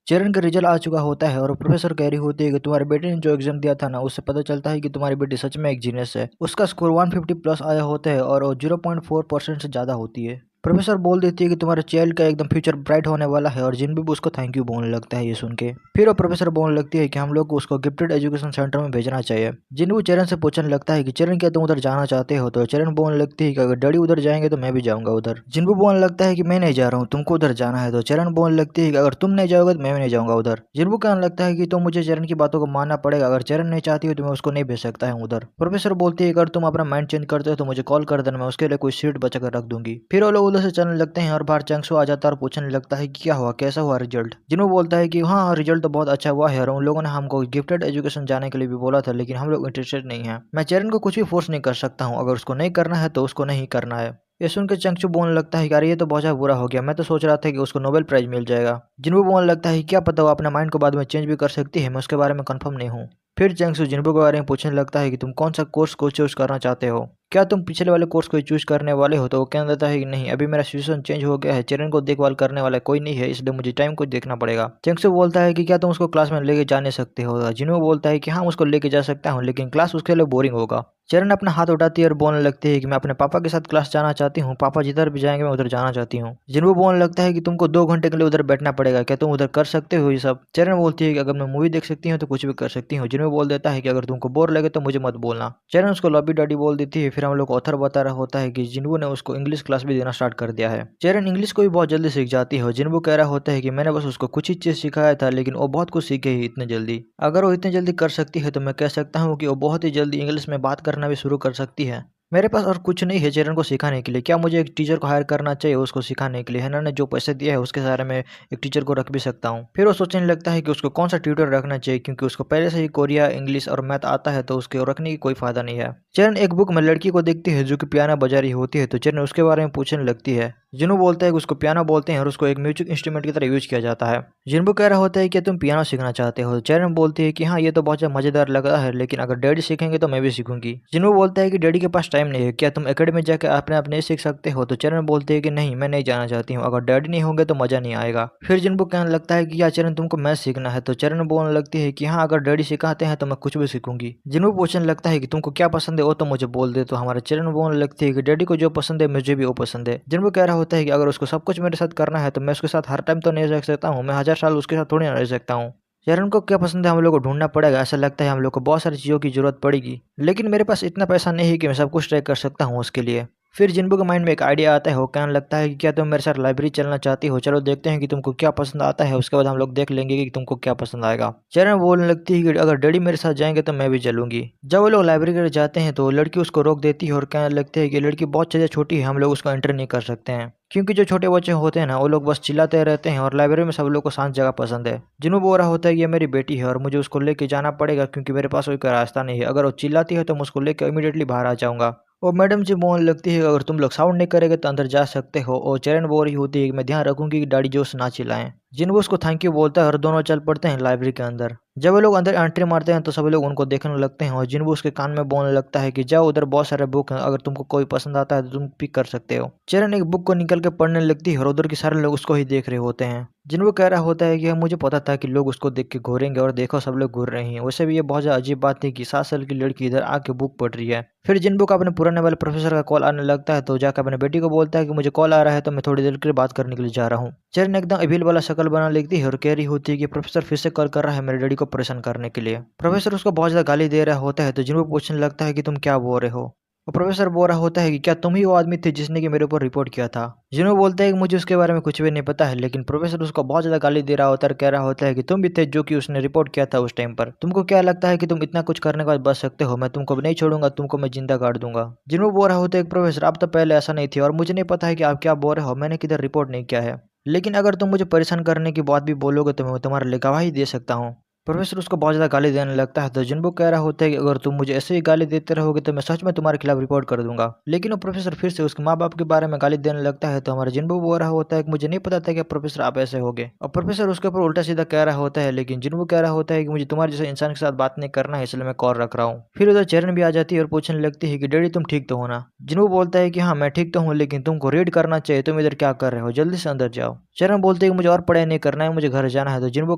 चरण का रिजल्ट आ चुका होता है और प्रोफेसर कह रही होती है कि तुम्हारे बेटे ने जो एग्जाम दिया था ना, उससे पता चलता है कि तुम्हारी बेटी सच में एक जीनियस है। उसका स्कोर 150 प्लस आया होता है और 0.4% से ज़्यादा होती है। प्रोफेसर बोल देती है कि तुम्हारे चाइल्ड का एकदम फ्यूचर ब्राइट होने वाला है और जिन भी उसको थैंक यू बोलने लगता है ये सुन के। फिर वो प्रोफेसर बोलने लगती है कि हम लोग को उसको गिफ्टेड एजुकेशन सेंटर में भेजना चाहिए। जिन्बू चरण से पूछने लगता है कि चरण क्या तुम उधर जाना चाहते हो, तो चरण बोलने लगती है कि अगर डैडी उधर जाएंगे तो मैं भी जाऊंगा उधर। जिन्बू बोलने लगता है कि मैं नहीं जा रहा हूँ, तुमको उधर जाना है, तो चरण बोलने लगती है कि अगर तुम नहीं जाओगे तो मैं भी नहीं जाऊंगा उधर। जिन्बू कहने लगता है कि तो मुझे चरण की बातों को मानना पड़ेगा, अगर चरण नहीं चाहती हो तो मैं उसको नहीं भेज सकता हूँ उधर। प्रोफेसर बोलती है अगर तुम अपना माइंड चेंज करते हो तो मुझे कॉल कर देना, मैं उसके लिए कोई सीट बचा कर रख दूंगी। फिर वो लोग उधर से चलने लगते हैं और बाहर चंगसू आ जाता है और पूछने लगता है कि क्या हुआ, कैसा हुआ रिजल्ट। जिन्हों बोलता है कि हाँ रिजल्ट तो बहुत अच्छा हुआ है और उन लोगों ने हमको गिफ्टेड एजुकेशन जाने के लिए भी बोला था, लेकिन हम लोग इंटरेस्टेड नहीं है। मैं चरण को कुछ भी फोर्स नहीं कर सकता हूँ, अगर उसको नहीं करना है तो उसको नहीं करना है। ये सुन के चंगचू बोलने लगता है कि अरे ये तो बहुत ज्यादा बुरा हो गया, मैं तो सोच रहा था कि उसको नोबेल प्राइज मिल जाएगा। जिन्हों बोलने लगता है क्या पता वो अपने माइंड को बाद में चेंज भी कर सकती है, मैं उसके बारे में कंफर्म नहीं हूँ। फिर चंगसू जिन्बू के बारे में पूछने लगता है कि तुम कौन सा कोर्स को चूज करना चाहते हो, क्या तुम पिछले वाले कोर्स को चूज करने वाले हो। तो वो कहने देता है कि नहीं, अभी मेरा सिचुएशन चेंज हो गया है, चरण को देखभाल करने वाला कोई नहीं है, इसलिए मुझे टाइम को देखना पड़ेगा। चंगसू बोलता है कि क्या तुम उसको क्लास में लेके जा नहीं सकते हो। जिन्हों बोलता है कि हाँ उसको लेके जा सकता हूँ, लेकिन क्लास उसके लिए बोरिंग होगा। चरण अपना हाथ उठाती है और बोलने लगती है कि मैं अपने पापा के साथ क्लास जाना चाहती हूँ, पापा जिधर भी जाएंगे मैं उधर जाना चाहती हूँ। जिन्हों बोलने लगता है कि तुमको 2 घंटे के लिए उधर बैठना पड़ेगा, क्या तुम उधर कर सकते हो ये सब। चरण बोलती है कि अगर मैं मूवी देख सकती हूँ तो कुछ भी कर सकती हूँ। जिन्हों बोल देता है कि अगर तुमको बोर लगे तो मुझे मत बोलना। चरण उसको लॉबी डैडी बोल देती है। फिर हम लोग ऑथर बता रहा होता है कि जिन्बू ने उसको इंग्लिश क्लास भी देना स्टार्ट कर दिया है। चरण इंग्लिश को भी बहुत जल्दी सीख जाती है। जिन्बू कह रहा होता है कि मैंने बस उसको कुछ ही चीज सिखाया था, लेकिन वो बहुत कुछ सीखे ही इतने जल्दी। अगर वो इतनी जल्दी कर सकती है तो मैं कह सकता हूँ कि वो बहुत ही जल्दी इंग्लिश में बात करना भी शुरू कर सकती है। मेरे पास और कुछ नहीं है चरण को सिखाने के लिए, क्या मुझे एक टीचर को हायर करना चाहिए उसको सिखाने के लिए। है ना, ने जो पैसे दिया है उसके सारे में एक टीचर को रख भी सकता हूँ। फिर वो सोचने लगता है कि उसको कौन सा ट्यूटर रखना चाहिए, क्योंकि उसको पहले से ही कोरिया, इंग्लिश और मैथ आता है, तो उसके रखने की कोई फायदा नहीं है। चरण एक बुक में लड़की को देखती है जो कि पियानो बजा रही होती है, तो चरण उसके बारे में पूछने लगती है। जिन्हों बोलता है कि उसको पियानो बोलते हैं और उसको एक म्यूजिक इंस्ट्रूमेंट की तरह यूज किया जाता है। जिन्बू कह रहा होता है कि तुम पियानो सीखना चाहते हो। चरण बोलती है कि हाँ ये तो बहुत ज्यादा मजेदार लग रहा है, लेकिन अगर डैडी सीखेंगे तो मैं भी सीखूंगी। जिन्बू बोलता है कि डैडी के पास टाइम नहीं है, क्या तुम एकेडमी जाकर अपने आप नहीं सीख सकते हो। तो चरण बोलते है कि नहीं, मैं नहीं जाना चाहती हूँ, अगर डैडी नहीं होंगे तो मजा नहीं आएगा। फिर जिन्बू कहने लगता है कि या चरण तुमको मैथ सीखना है। तो चरण बोलने लगती है कि हाँ अगर डैडी सिखाते हैं तो मैं कुछ भी सीखूंगी। जिन्बू पूछने लगता है कि तुमको क्या पसंद है वो तो मुझे बोल दे। तो हमारे चरण बोलने लगती है कि डैडी को जो पसंद है मुझे भी वो पसंद है। जिन्बू कह रहा होता है कि अगर उसको सब कुछ मेरे साथ करना है तो मैं उसके साथ हर टाइम तो नहीं रह सकता हूँ, मैं 1000 साल उसके साथ थोड़ी ना रह सकता हूँ। चरण को क्या पसंद है हम लोग को ढूंढना पड़ेगा, ऐसा लगता है हम लोग को बहुत सारी चीज़ों की जरूरत पड़ेगी, लेकिन मेरे पास इतना पैसा नहीं है कि मैं सब कुछ ट्राई कर सकता हूँ उसके लिए। फिर जिन्बू के माइंड में एक आइडिया आता है, वो कहने लगता है कि क्या तुम मेरे साथ लाइब्रेरी चलना चाहती हो, चलो देखते हैं कि तुमको क्या पसंद आता है, उसके बाद हम लोग देख लेंगे कि तुमको क्या पसंद आएगा। चरण बोलने लगती है कि अगर डैडी मेरे साथ जाएंगे तो मैं भी चलूंगी। जब वो लोग लाइब्रेरी जाते हैं तो लड़की उसको रोक देती है और कहने लगती है कि लड़की बहुत ज़्यादा छोटी है, हम लोग उसको एंटर नहीं कर सकते हैं, क्योंकि जो छोटे बच्चे होते हैं ना वो लोग बस चिल्लाते रहते हैं और लाइब्रेरी में सब लोग को शांत जगह पसंद है। जिन्हों बोल रहा होता है कि ये मेरी बेटी है और मुझे उसको लेके जाना पड़ेगा, क्योंकि मेरे पास कोई रास्ता नहीं है, अगर वो चिल्लाती है तो मैं उसको लेकर इमीडिएटली बाहर आ जाऊंगा। और मैडम जी बोलने लगती है अगर तुम लोग साउंड नहीं करेंगे तो अंदर जा सकते हो। और चरण बोल रही होती है कि मैं ध्यान रखूंगी कि डैडी जोश ना चिल्लाएं। जिन्हों उसको थैंक यू बोलता है और दोनों चल पड़ते हैं लाइब्रेरी के अंदर। जब वो लोग अंदर एंट्री मारते हैं तो सभी लोग उनको देखने लगते हैं और जिन्हों उसके कान में बोलने लगता है कि जाओ उधर बहुत सारे बुक हैं, अगर तुमको कोई पसंद आता है तो तुम पिक कर सकते हो। चरण एक बुक को निकल के पढ़ने लगती है और उधर के सारे लोग उसको ही देख रहे होते हैं। जिन्हों कह रहा होता है कि मुझे पता था कि लोग उसको देख के घूरेंगे और देखो सब लोग घूर रहे हैं। वैसे भी ये बहुत ज्यादा अजीब बात थी कि 7 साल की लड़की इधर आके बुक पढ़ रही है। फिर जिन्बू का अपने पुराने वाले प्रोफेसर का कॉल आने लगता है, तो जाकर अपने बेटी को बोलता है कि मुझे कॉल आ रहा है तो मैं थोड़ी देर के लिए बात करने के लिए जा रहा हूँ। चरण एकदम अभील वाला शक्ल बना लेती है और कह रही होती है कि प्रोफेसर फिर से कॉल कर रहा है मेरे डैडी को परेशान करने के लिए। प्रोफेसर उसको बहुत ज्यादा गाली दे रहा होता है, तो जिन्बू पूछने लगता है कि तुम क्या बोल रहे हो। और प्रोफेसर बोल रहा होता है कि क्या तुम ही वो आदमी थे जिसने कि मेरे ऊपर रिपोर्ट किया था। जिन्हों बोलता है कि मुझे उसके बारे में कुछ भी नहीं पता है, लेकिन प्रोफेसर उसको बहुत ज्यादा गाली दे रहा होता है और कह रहा होता है कि तुम भी थे जो कि उसने रिपोर्ट किया था उस टाइम पर। तुमको क्या लगता है कि तुम इतना कुछ करने के बाद बच सकते हो, मैं तुमको नहीं छोड़ूंगा, तुमको मैं जिंदा गाड़ दूंगा। जिन्हों बोल रहा होता है प्रोफेसर अब तो पहले ऐसा नहीं थी और मुझे नहीं पता है कि आप क्या बोल रहे हो, मैंने किधर रिपोर्ट नहीं किया है, लेकिन अगर तुम मुझे परेशान करने की बात भी बोलोगे तो मैं तुम्हारे लिए गवाही दे सकता हूँ। प्रोफेसर उसको बहुत ज़्यादा गाली देने लगता है तो जिनबू कह रहा होता है कि अगर तुम मुझे ऐसे ही गाली देते रहोगे तो मैं सच में तुम्हारे खिलाफ रिपोर्ट कर दूंगा। लेकिन वो प्रोफेसर फिर से उसके माँ बाप के बारे में गाली देने लगता है तो हमारा जिनबू बोल रहा होता है कि मुझे नहीं पता था कि प्रोफेसर आप ऐसे होगे। और प्रोफेसर उसके ऊपर उल्टा सीधा कह रहा होता है, लेकिन जिनबू कह रहा होता है कि मुझे तुम्हारे जैसे इंसान के साथ बात नहीं करना है, इसलिए मैं कॉल रख रहा हूँ। फिर उधर चरण भी आ जाती है और पूछने लगती है कि डैडी तुम ठीक तो हो ना। जिनबू बोलता है कि हाँ मैं ठीक तो हूँ, लेकिन तुमको रीड करना चाहिए, तुम इधर क्या कर रहे हो, जल्दी से अंदर जाओ। चरण बोलते हैं कि मुझे और पढ़ाई नहीं करना है, मुझे घर जाना है। तो जिनबू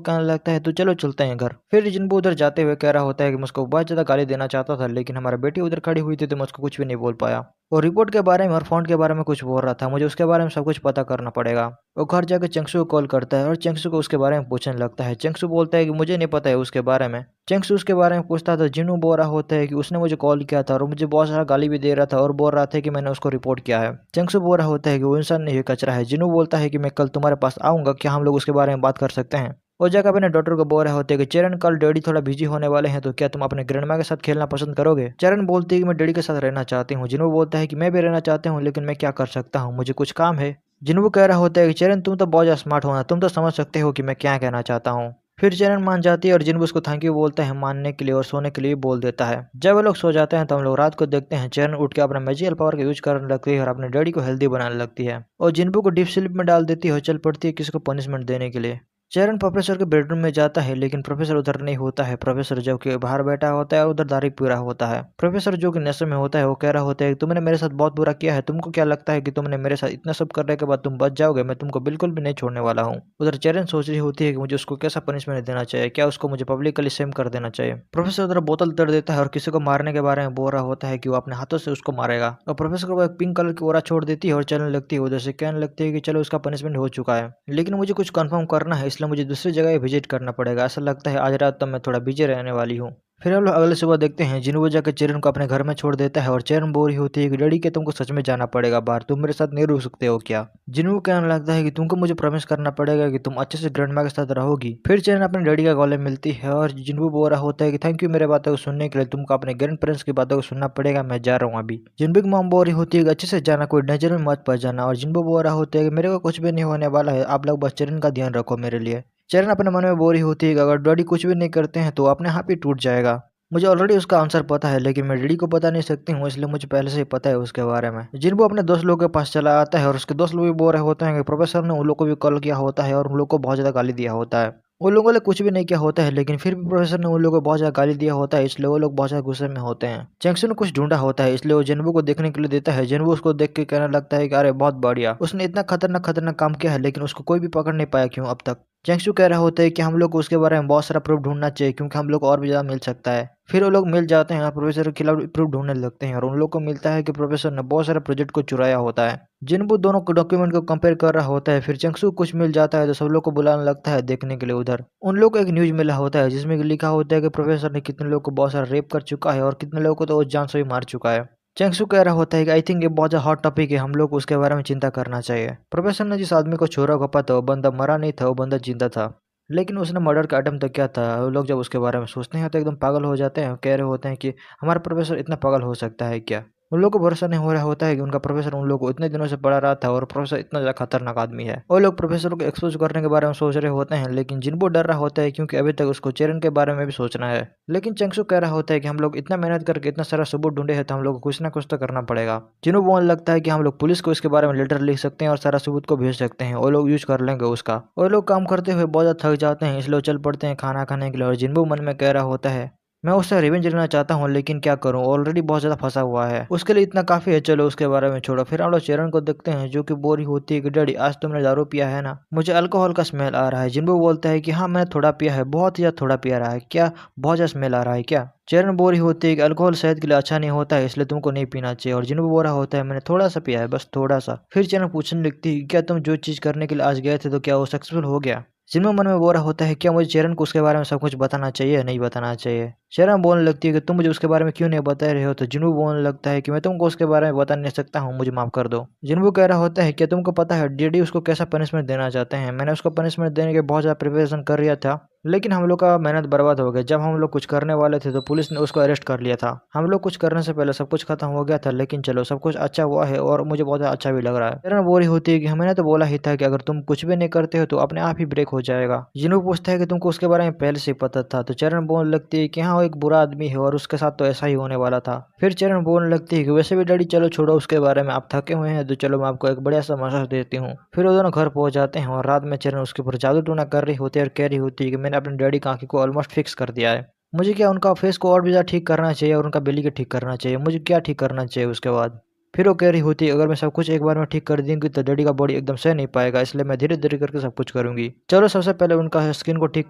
कहने लगता है तो चलो चलते हैं घर। फिर जिनबू उधर जाते हुए कह रहा होता है कि मुझको बहुत ज्यादा गाली देना चाहता था, लेकिन हमारा बेटी उधर खड़ी हुई थी तो मैं उसको कुछ भी नहीं बोल पाया। और रिपोर्ट के बारे में और फॉन्ट के बारे में कुछ बोल रहा था, मुझे उसके बारे में सब कुछ पता करना पड़ेगा। वो घर जाकर चंगसू को कॉल करता है और चंगसू को उसके बारे में पूछने लगता है। चंगसू बोलता है कि मुझे नहीं पता है उसके बारे में। चंगसू उसके बारे में पूछता था, जिनू बोल रहा होता है कि उसने मुझे कॉल किया था और मुझे बहुत सारा गाली भी दे रहा था और बोल रहा था कि मैंने उसको रिपोर्ट किया है। चंगसू बोल रहा होता है कि वो इंसान नहीं, कचरा है। जिनू बोलता है कि मैं कल तुम्हारे पास आऊंगा, क्या हम लोग उसके बारे में बात कर सकते हैं। वो जगह अपने डॉक्टर को बोल रहे होते हैं कि चरण कल डैडी थोड़ा बिजी होने वाले हैं, तो क्या तुम अपने ग्रैंडमा के साथ खेलना पसंद करोगे। चरण बोलती है कि मैं डैडी के साथ रहना चाहती हूँ। जिनू बोलता है कि मैं भी रहना चाहता हूँ, लेकिन मैं क्या कर सकता हूँ, मुझे कुछ काम है। जिनू कह रहा होता है कि चरण तुम तो बहुत ज्यादा स्मार्ट हो ना, तुम तो समझ सकते हो कि मैं क्या कहना चाहता हूँ। फिर चरण मान जाती है और जिनबू उसको थैंक यू बोलता है मानने के लिए और सोने के लिए बोल देता है। जब वो लोग सो जाते हैं तो हम लोग रात को देखते हैं चरण उठ के अपना मैजिकल पावर का यूज करने लगती है और अपने डैडी को हेल्दी बनाने लगती है और जिनबू को डीप स्लीप में डाल देती है और चल पड़ती है किसी को पनिशमेंट देने के लिए। चरण प्रोफेसर के बेडरूम में जाता है, लेकिन प्रोफेसर उधर नहीं होता है। प्रोफेसर जो कि बाहर बैठा होता है और उधर दारू पी रहा होता है। प्रोफेसर जो कि नशे में होता है वो कह रहा होता है तुमने मेरे साथ बहुत बुरा किया है, तुमको क्या लगता है कि तुमने मेरे साथ इतना सब करने के बाद तुम बच जाओगे, मैं तुमको बिल्कुल भी नहीं छोड़ने वाला हूँ। उधर चरण सोच रही होती है कि मुझे उसको कैसा पनिशमेंट देना चाहिए, क्या उसको मुझे पब्लिकली सेम कर देना चाहिए। प्रोफेसर उधर बोतल तोड़ देता है और किसी को मारने के बारे में बोल रहा होता है कि वो अपने हाथों से उसको मारेगा। और प्रोफेसर को एक पिंक कलर की ओरा छोड़ देती है और चलने लगती है। उधर से कहने लगती है कि चलो उसका पनिशमेंट हो चुका है, लेकिन मुझे कुछ कंफर्म करना है, इसलिए मुझे दूसरी जगह विजिट करना पड़ेगा। ऐसा लगता है आज रात तो मैं थोड़ा बिजी रहने वाली हूँ। फिर हम लोग अगले सुबह देखते हैं जिनू जाकर चरण को अपने घर में छोड़ देता है और चरण बोल रही होती है कि डैडी के तुमको सच में जाना पड़ेगा बाहर, तुम मेरे साथ नहीं रुक सकते हो क्या। जिनू कहने लगता है कि तुमको मुझे प्रॉमिस करना पड़ेगा कि तुम अच्छे से ग्रैंडमा के साथ रहोगी। फिर चरण अपने डैडी का गले मिलती है और जिनू बोल रहा होता है कि थैंक यू मेरे बातों को सुनने के लिए, तुमको अपने ग्रैंड पेरेंट्स की बातों को सुनना पड़ेगा, मैं जा रहा हूँ अभी। जिनबू की मॉम बोल रही होती है कि अच्छे से जाना, कोई डेंजर में मत पड़ जाना। और जिनबू बोल रहा होता है कि मेरे को कुछ भी नहीं होने वाला है, आप लोग बस चरण का ध्यान रखो मेरे लिए। चरण अपने मन में बोल रही होती है कि अगर डैडी कुछ भी नहीं करते हैं तो अपने आप ही टूट जाएगा। मुझे ऑलरेडी उसका आंसर पता है, लेकिन मैं डैडी को बता नहीं सकती हूँ, इसलिए मुझे पहले से ही पता है उसके बारे में। जिनबू अपने दोस्त लोगों के पास चला आता है और उसके दोस्त लोग भी बोल रहे होते हैं कि प्रोफेसर ने उन लोग को भी कॉल किया होता है और उन लोग को बहुत ज्यादा गाली दिया होता है। उन लोगों ने कुछ भी नहीं किया होता है, लेकिन फिर भी प्रोफेसर ने उन लोगों को बहुत ज्यादा गाली दिया होता है, इसलिए वो लोग बहुत ज्यादा गुस्से में होते हैं। चैंगसू ने कुछ ढूंढा होता है, इसलिए वो जिनबू को देखने के लिए देता है। जिनबू उसको देख के कहने लगता है कि अरे बहुत बढ़िया, उसने इतना खतरनाक खतरनाक काम किया है, लेकिन उसको कोई भी पकड़ नहीं पाया, क्यों अब तक। चैंगसू कह रहा होता है कि हम लोग को उसके बारे में बहुत सारा प्रूफ ढूंढना चाहिए, क्योंकि हम लोग को और भी ज्यादा मिल सकता है। फिर वो लोग मिल जाते हैं और प्रोफेसर के खिलाफ प्रूफ ढूंढने लगते हैं और उन लोग को मिलता है कि प्रोफेसर ने बहुत सारे प्रोजेक्ट को चुराया होता है। जिनबू दोनों डॉक्यूमेंट को कंपेयर कर रहा होता है। फिर चंगसू कुछ मिल जाता है तो सब लोग को बुलाने लगता है देखने के लिए। उधर उन लोग को एक न्यूज मिला होता है जिसमें कि लिखा होता है कि प्रोफेसर ने कितने लोग को बहुत सारा रेप कर चुका है और कितने लोगों को तो वो जान से ही मार चुका है। चंगसू कह रहा होता है कि आई थिंक ये बहुत ज्यादा हॉट टॉपिक है, हम लोग को उसके बारे में चिंता करना चाहिए। प्रोफेसर ने जिस आदमी को छोरा घोपा था वो बंदा मरा नहीं था, वो बंदा जिंदा था, लेकिन उसने मर्डर का अटेम्प्ट तो क्या था। वो लोग जब उसके बारे में सोचते हैं तो एकदम पागल हो जाते हैं, कह रहे होते हैं कि हमारा प्रोफेसर इतना पागल हो सकता है क्या। उन लोग को भरोसा नहीं हो रहा होता है कि उनका प्रोफेसर उन लोग को इतने दिनों से पढ़ा रहा था और प्रोफेसर इतना ज्यादा खतरनाक आदमी है। वो लोग प्रोफेसर को एक्सपोज करने के बारे में सोच रहे होते हैं, लेकिन जिनबू डर रहा होता है क्योंकि अभी तक उसको चेरन के बारे में भी सोचना है। लेकिन चंगसू कह रहा होता है कि हम लोग इतना मेहनत करके इतना सारा सबूत ढूंढे हैं तो हम लोग को कुछ ना कुछ तो करना पड़ेगा। जिन्हों बोलने लगता है कि हम लोग पुलिस को इसके बारे में लेटर लिख सकते हैं और सारा सबूत को भेज सकते हैं, वो लोग यूज कर लेंगे उसका। वो लोग काम करते हुए बहुत ज्यादा थक जाते हैं, इसलिए वो चल पड़ते हैं खाना खाने के लिए। और जिन्बू मन में कह रहा होता है मैं उससे रिवेंज लेना चाहता हूँ, लेकिन क्या करूँ, ऑलरेडी बहुत ज्यादा फंसा हुआ है, उसके लिए इतना काफी है, चलो उसके बारे में छोड़ो। फिर हम लोग चरण को देखते हैं जो कि बोरी होती है कि डैडी आज तुमने दारू पिया है ना, मुझे अल्कोहल का स्मेल आ रहा है। जिन्बू बोलता है कि हाँ मैंने थोड़ा पिया है, बहुत ही ज्यादा थोड़ा पिया रहा है, क्या बहुत ज्यादा स्मेल आ रहा है क्या। चरण बोरी होती है कि अल्कोहल सेहत के लिए अच्छा नहीं होता है, इसलिए तुमको नहीं पीना चाहिए। और जिन्बू बोल रहा होता है मैंने थोड़ा सा पिया है, बस थोड़ा सा। फिर चरण पूछने लगती है क्या तुम जो चीज करने के लिए आज गए थे तो क्या वो सक्सेसफुल हो गया। जिनमें मन में बोल रहा होता है क्या मुझे चरण को उसके बारे में सब कुछ बताना चाहिए या नहीं बताना चाहिए। चरण बोलने लगती है कि तुम मुझे उसके बारे में क्यों नहीं बता रहे हो। तो जिन्बू बोलने लगता है कि मैं तुमको उसके बारे में बता नहीं सकता हूँ, मुझे माफ कर दो। जिन्बू कह रहा होता है क्या तुमको पता है डैडी उसको कैसा पनिशमेंट देना चाहते हैं, मैंने उसको पनिशमेंट देने के बहुत ज्यादा प्रिपरेशन कर लिया था, लेकिन हम लोग का मेहनत बर्बाद हो गया। जब हम लोग कुछ करने वाले थे तो पुलिस ने उसको अरेस्ट कर लिया था। हम लोग कुछ करने से पहले सब कुछ खत्म हो गया था, लेकिन चलो सब कुछ अच्छा हुआ है और मुझे बहुत अच्छा भी लग रहा है। चरण बोल रही होती है कि मैंने तो बोला ही था कि अगर तुम कुछ भी नहीं करते हो तो अपने आप ही ब्रेक हो जाएगा। जिन्हों पूछता है कि तुमको उसके बारे में पहले से ही पता था, तो चरण बोलने लगती है कि हाँ वो एक बुरा आदमी है और उसके साथ तो ऐसा ही होने वाला था। फिर चरण बोलने लगती है कि वैसे भी डैडी चलो छोड़ो उसके बारे में, आप थके हुए हैं तो चलो मैं आपको एक बढ़िया सा मसाज देती हूँ। फिर वो दोनों घर पहुंच जाते हैं और रात में चरण उसके ऊपर जादू टूना कर रही होती है और कह रही होती है कि मैंने अपने डैडी की आंखों को ऑलमोस्ट फिक्स कर दिया है। मुझे क्या उनका फेस को और भी ज़्यादा ठीक करना चाहिए और उनका बेली को ठीक करना चाहिए, मुझे क्या ठीक करना चाहिए उसके बाद। फिर वो कह रही होती है अगर मैं सब कुछ एक बार में ठीक कर दूंगी तो डैडी का बॉडी एकदम सह नहीं पाएगा, इसलिए मैं धीरे धीरे करके सब कुछ करूंगी। चलो सबसे पहले उनका स्किन को ठीक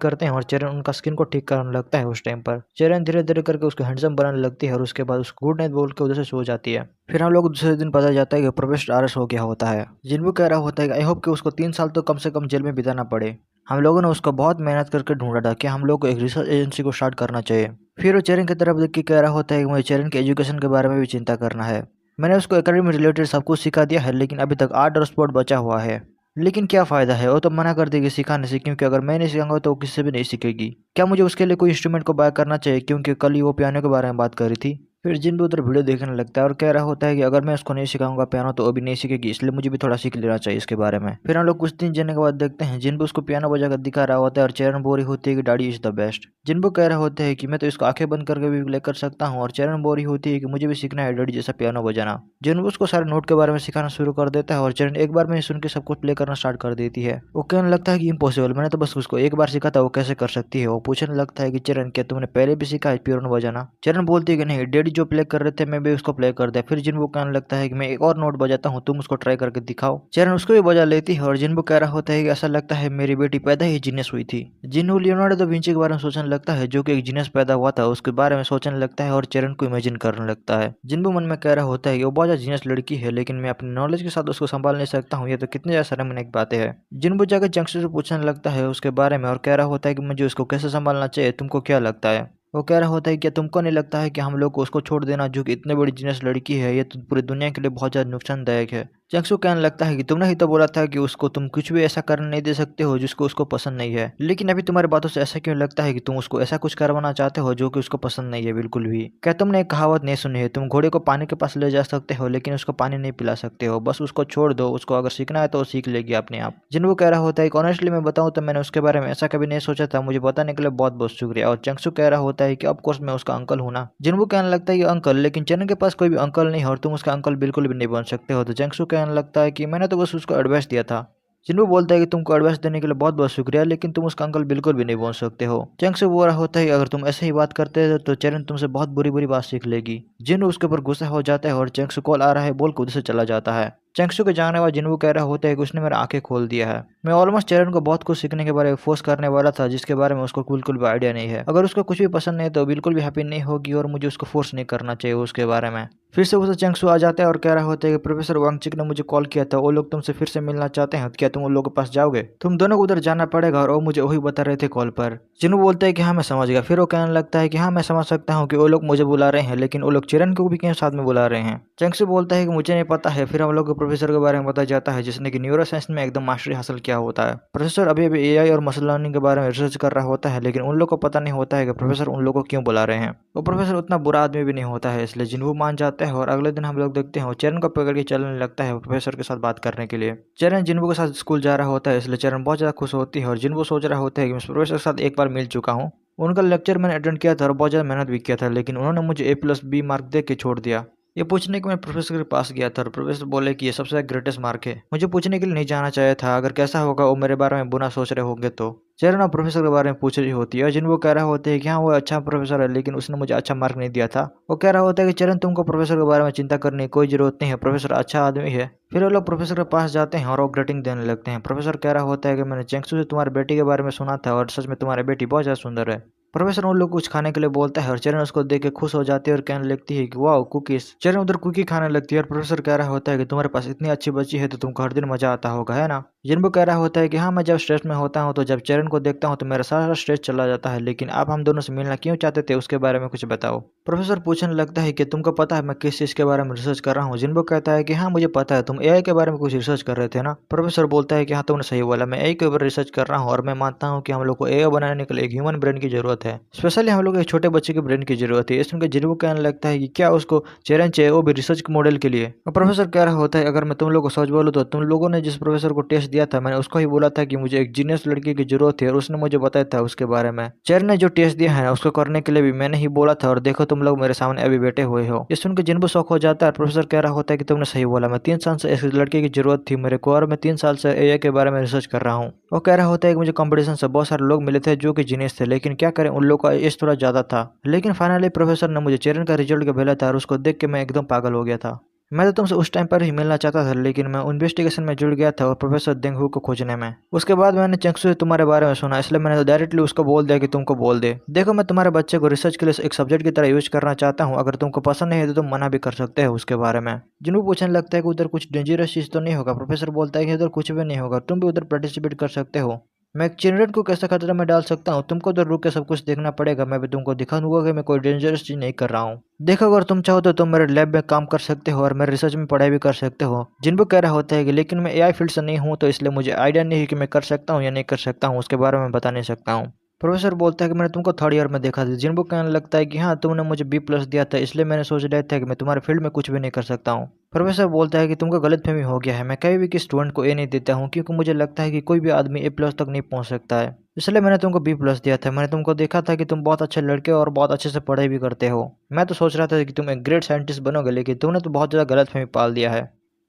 करते हैं और चरण उनका स्किन को ठीक करने लगता है। उस टाइम पर चरण धीरे धीरे करके उसको हैंडसम बनाने लगती है और उसके बाद उसको गुड नाइट बोल के उधर से सो जाती है। फिर हम लोग दूसरे दिन पता जाता है कि प्रोफेसर अरेस्ट हो गया होता है। जिन्हों कह रहा होता है कि आई होप कि उसको 3 साल तो कम से कम जेल में बिताना पड़े। हम लोगों ने उसको बहुत मेहनत करके ढूंढा था कि हम लोग को एक रिसर्च एजेंसी को स्टार्ट करना चाहिए। फिर वो चरण की तरफ देख के कह रहा होता है कि मुझे चरण के एजुकेशन के बारे में भी चिंता करना है। मैंने उसको एकेडमी रिलेटेड सब कुछ सिखा दिया है, लेकिन अभी तक आर्ट और स्पोर्ट बचा हुआ है। लेकिन क्या फ़ायदा है, वो तो मना कर देगी सिखाने से, क्योंकि अगर मैं नहीं सिखाऊंगा तो वो किसी से भी नहीं सीखेगी। क्या मुझे उसके लिए कोई इंस्ट्रूमेंट को बाय करना चाहिए, क्योंकि कल ही वो पियानो के बारे में बात कर रही थी। फिर जिन उधर वीडियो देखने लगता है और कह रहा होता है कि अगर मैं उसको नहीं सिखाऊंगा पियानो तो वो भी नहीं सीखेगी, इसलिए मुझे भी थोड़ा सीख लेना चाहिए इसके बारे में। फिर हम लोग कुछ दिन जाने के बाद देखते हैं जिनबू उसको पियानो बजाकर दिखा रहा होता है और चरण बोल रही होती है कि डैडी इज द बेस्ट। जिनबू कह रहा होता है कि मैं तो इसको आंखें बंद करके भी प्ले कर सकता हूँ, और चरण बोल रही होती है कि मुझे भी सीखना है डैडी जैसा पियानो बजाना। जिनबू उसको सारे नोट के बारे में सिखाना शुरू कर देता है और चरण एक बार में ही सुन के सब कुछ प्ले करना स्टार्ट कर देती है। वो कहने लगता है कि इम्पॉसिबल, मैंने तो बस उसको एक बार सिखा था, वो कैसे कर सकती है। वो पूछने लगता है कि चरण क्या तुमने पहले भी सीखा है पियानो बजाना। चरण बोलती है कि नहीं, डैडी जो प्ले कर रहे थे मैं भी उसको प्ले कर दिया। फिर जिन्बू कहने लगता है कि मैं एक और नोट बजाता हूँ, तुम उसको ट्राई करके दिखाओ। चरण उसको भी बजा लेती है और जिन्बू कह रहा होता है कि ऐसा लगता है मेरी बेटी पैदा ही जीनियस हुई थी। जिन्हू लियोनार्डो दा विंची के बारे में सोचने लगता है, जो कि एक जीनियस पैदा हुआ था, उसके बारे में सोचने लगता है और चरण को इमेजिन करने लगता है। जिन्बू मन में कह रहा होता है कि वो बहुत ज्यादा जीनियस लड़की है, लेकिन मैं अपने नॉलेज के साथ उसको संभाल नहीं सकता हूँ, ये तो कितनी ज्यादा शर्मनाक बातें है। जिन्बू जाकर जंक्शन से पूछने लगता है उसके बारे में और कह रहा होता है कि मुझे उसको कैसे संभालना चाहिए, तुमको क्या लगता है। वो कह रहा होता है क्या तुमको नहीं लगता है कि हम लोग को उसको छोड़ देना, जो कि इतनी बड़ी जीनियस लड़की है, ये तो पूरी दुनिया के लिए बहुत ज़्यादा नुकसानदायक है। जंक्सू कहने लगता है कि तुमने ही तो बोला था कि उसको तुम कुछ भी ऐसा करने नहीं दे सकते हो जिसको उसको पसंद नहीं है, लेकिन अभी तुम्हारी बातों से ऐसा क्यों लगता है कि तुम उसको ऐसा कुछ करवाना चाहते हो जो कि उसको पसंद नहीं है बिल्कुल भी। क्या तुमने एक कहावत नहीं सुनी है, तुम घोड़े को पानी के पास ले जा सकते हो लेकिन उसको पानी नहीं पिला सकते हो, बस उसको छोड़ दो, उसको अगर सीखना है तो वो सीख लेगी अपने आप। जिन वो कह रहा होता है कि ऑनेस्टली मैं बताऊं तो मैंने उसके बारे में ऐसा कभी नहीं सोचा था, मुझे बताने के लिए बहुत बहुत शुक्रिया। और चंक्सू कह रहा होता है कि ऑफ कोर्स मैं उसका अंकल हूं ना। जिनबू कहने लगता है कि अंकल, लेकिन चरण के पास कोई भी अंकल नहीं है और तुम उसका अंकल बिल्कुल भी नहीं बन सकते हो। तो चंक्सू कहने लगता है कि मैंने तो बस उसको एडवाइस दिया था। जिन्बू बोलता है कि तुमको एडवाइस देने के लिए बहुत बहुत शुक्रिया, लेकिन तुम उसका अंकल बिल्कुल भी नहीं बन सकते हो। चंक्सू बोल रहा होता है कि अगर तुम ऐसे ही बात करते हो तो चरण तुमसे बहुत बुरी बुरी बात सीख लेगी। जिन्बू उसके ऊपर गुस्सा हो जाता है और चंक्सू कॉल आ रहा है बोल के उधर से चला जाता है। चंक्सू के जाने बाद जिन्बू कह रहा होता है कि उसने मेरा आंखें खोल दिया है। मैं ऑलमोस्ट चरण को बहुत कुछ सीखने के बारे में फोर्स करने वाला था, जिसके बारे में उसको बिल्कुल भी आइडिया नहीं है। अगर उसको कुछ भी पसंद नहीं है तो बिल्कुल भी हैप्पी नहीं होगी और मुझे उसको फोर्स नहीं करना चाहिए उसके बारे में। फिर से उसे चंक्सू आ जाता है और कह रहा होता है कि प्रोफेसर वांगचिक ने मुझे कॉल किया था, वो लोग तुमसे फिर से मिलना चाहते हैं, क्या तुम उन लोगों के पास जाओगे। तुम दोनों को उधर जाना पड़ेगा और वो मुझे वही बता रहे थे कॉल पर। जिन्हू बोलता है कि हाँ मैं समझ गया। फिर वो कहने लगता है कि हाँ मैं समझ सकता हूँ कि वो लोग मुझे बुला रहे हैं, लेकिन वो लोग चरण को भी क्यों साथ में बुला रहे हैं। चंक्सू बोलता है कि मुझे नहीं पता है। फिर हम लोग को प्रोफेसर के बारे में बताया जाता है जिसने कि न्यूरो साइंस में एकदम मास्टरी हासिल किया होता है। प्रोफेसर अभी अभी एआई और मशीन लर्निंग के बारे में रिसर्च कर रहा होता है, लेकिन उन लोग को पता नहीं होता है कि प्रोफेसर उन लोगों को क्यों बुला रहे हैं। वो प्रोफेसर उतना बुरा आदमी भी नहीं होता है, इसलिए जिन्हू मान जाता है और अगले दिन हम लोग देखते हैं वो चरण को पकड़ के चलने लगता है प्रोफेसर के साथ बात करने के लिए। चरण जिन्हू के साथ स्कूल जा रहा होता है, इसलिए चरण बहुत ज्यादा खुश होती है और जिन्हू सोच रहा होता है कि मैं प्रोफेसर के साथ एक बार मिल चुका हूँ। उनका लेक्चर मैंने अटेंड किया था और बहुत ज़्यादा मेहनत भी किया था, लेकिन उन्होंने मुझे A+B मार्क दे के छोड़ दिया। ये पूछने के मैं प्रोफेसर के पास गया था और प्रोफेसर बोले कि ये सबसे ग्रेटेस्ट मार्क है। मुझे पूछने के लिए नहीं जाना चाहिए था, अगर कैसा होगा वो मेरे बारे में बुरा सोच रहे होंगे तो। चरण और प्रोफेसर के बारे में पूछ रही होती है और जिन वो कह रहा होते हैं कि हाँ वो अच्छा प्रोफेसर है, लेकिन उसने मुझे अच्छा मार्क नहीं दिया था। वो कह रहा होता है कि चरण तुमको प्रोफेसर के बारे में चिंता करने की कोई जरूरत नहीं है, प्रोफेसर अच्छा आदमी है। फिर वो लोग प्रोफेसर के पास जाते हैं और वो ग्रेटिंग देने लगते हैं। प्रोफेसर कह रहा होता है कि मैंने चंक्सू से तुम्हारी बेटी के बारे में सुना था और सच में तुम्हारी बेटी बहुत ज़्यादा सुंदर है। प्रोफेसर उन लोग को कुछ खाने के लिए बोलता है और चरण उसको देख के खुश हो जाती है और कहने लगती है कि वाह कुकीज। चरण उधर कुकी खाने लगती है और प्रोफेसर कह रहा होता है कि तुम्हारे पास इतनी अच्छी बच्ची है तो तुमको हर दिन मजा आता होगा, है ना। जिन्बू कह रहा होता है कि हाँ, मैं जब स्ट्रेस में होता हूँ तो जब चरण को देखता हूँ तो मेरा सारा स्ट्रेस चला जाता है, लेकिन आप हम दोनों से मिलना क्यों चाहते थे उसके बारे में कुछ बताओ। प्रोफेसर पूछने लगता है कि तुमको पता है मैं किस चीज के बारे में रिसर्च कर रहा हूँ। जिन्बू कहता है कि हाँ मुझे पता है, तुम एआई के बारे में कुछ रिसर्च कर रहे थे ना। प्रोफेसर बोलता है कि हाँ तुमने सही बोला, मैं एआई के ऊपर रिसर्च कर रहा हूँ और मैं मानता हूँ कि हम लोग को एआई बनाने के लिए एक ह्यूमन ब्रेन की जरूरत है, स्पेशली हम लोग एक छोटे बच्चे के ब्रेन की जरूरत है। इसमें जिन्बू कहने लगता है कि क्या उसको चैलेंज चाहिए, वो भी रिसर्च मॉडल के लिए। और प्रोफेसर कह रहा होता है अगर मैं तुम लोगों को सच बोलूं तो तुम लोगों ने जिस प्रोफेसर को टेस्ट दिया था मैंने उसको ही बोला था कि मुझे एक जीनियस लड़की की जरूरत है और उसने मुझे बताया था उसके बारे में। चेर ने जो टेस्ट दिया है उसको करने के लिए भी मैंने ही बोला था और देखो तुम लोग मेरे सामने अभी बैठे हुए हो। ये सुनकर जिन्बू शौक हो जाता है। प्रोफेसर कह रहा होता है कि तुमने सही बोला, मैं 3 साल से इस लड़के की जरूरत थी मेरे को और मैं 3 साल से एआई के बारे में रिसर्च कर रहा हूँ। वो कह रहा होता है कि मुझे कंपटीशन से बहुत सारे लोग मिले थे जो कि जीनियस थे, लेकिन क्या करें उन लोगों का एज थोड़ा ज्यादा था। लेकिन फाइनली प्रोफेसर ने मुझे चेरन का रिजल्ट के भेजा था और उसको देख के मैं एकदम पागल हो गया था। मैं तो तुमसे उस टाइम पर ही मिलना चाहता था, लेकिन मैं इन्वेस्टिगेशन में जुड़ गया था और प्रोफेसर देंगहू को खोजने में। उसके बाद मैंने चंगसू से तुम्हारे बारे में सुना, इसलिए मैंने डायरेक्टली उसको बोल दिया कि तुमको बोल दे। देखो मैं तुम्हारे बच्चे को रिसर्च के लिए एक सब्जेक्ट की तरह यूज करना चाहता हूँ, अगर तुमको पसंद नहीं है तो तुम मना भी कर सकते हो उसके बारे में। जिन्हों पूछने लगता है कि उधर कुछ डेंजरस चीज तो नहीं होगा। प्रोफेसर बोलता है कि उधर कुछ भी नहीं होगा, तुम भी उधर पार्टिसिपेट कर सकते हो। मैं एक चिल्ड्रन को कैसे खतरे में डाल सकता हूँ, तुमको तो रुक के सब कुछ देखना पड़ेगा। मैं भी तुमको दिखा दूंगा कि मैं कोई डेंजरस चीज नहीं कर रहा हूँ। देखो अगर तुम चाहो तो तुम मेरे लैब में काम कर सकते हो और मेरे रिसर्च में पढ़ाई भी कर सकते हो। जिन्बू कह रहा होता है कि लेकिन मैं एआई फील्ड से नहीं हूँ तो इसलिए मुझे आइडिया नहीं है कि मैं कर सकता हूँ या नहीं कर सकता हूँ, उसके बारे में बता नहीं सकता हूँ। प्रोफेसर बोलता है कि मैंने तुमको थर्ड ईयर में देखा था। जिन्बू कहने लगता है कि हाँ तुमने मुझे B+ दिया था, इसलिए मैंने सोच लिया था कि मैं तुम्हारे फील्ड में कुछ भी नहीं कर सकता हूँ। प्रोफेसर बोलता है कि तुमको गलतफहमी हो गया है, मैं कभी भी किसी स्टूडेंट को ए नहीं देता हूँ क्योंकि मुझे लगता है कि कोई भी आदमी A+ तक नहीं पहुंच सकता है, इसलिए मैंने तुमको B+ दिया था। मैंने तुमको देखा था कि तुम बहुत अच्छे लड़के हो और बहुत अच्छे से पढ़ाई भी करते हो। मैं तो सोच रहा था कि तुम एक ग्रेट साइंटिस्ट बनोगे, लेकिन तुमने तो बहुत ज़्यादा गलतफहमी पाल दिया है।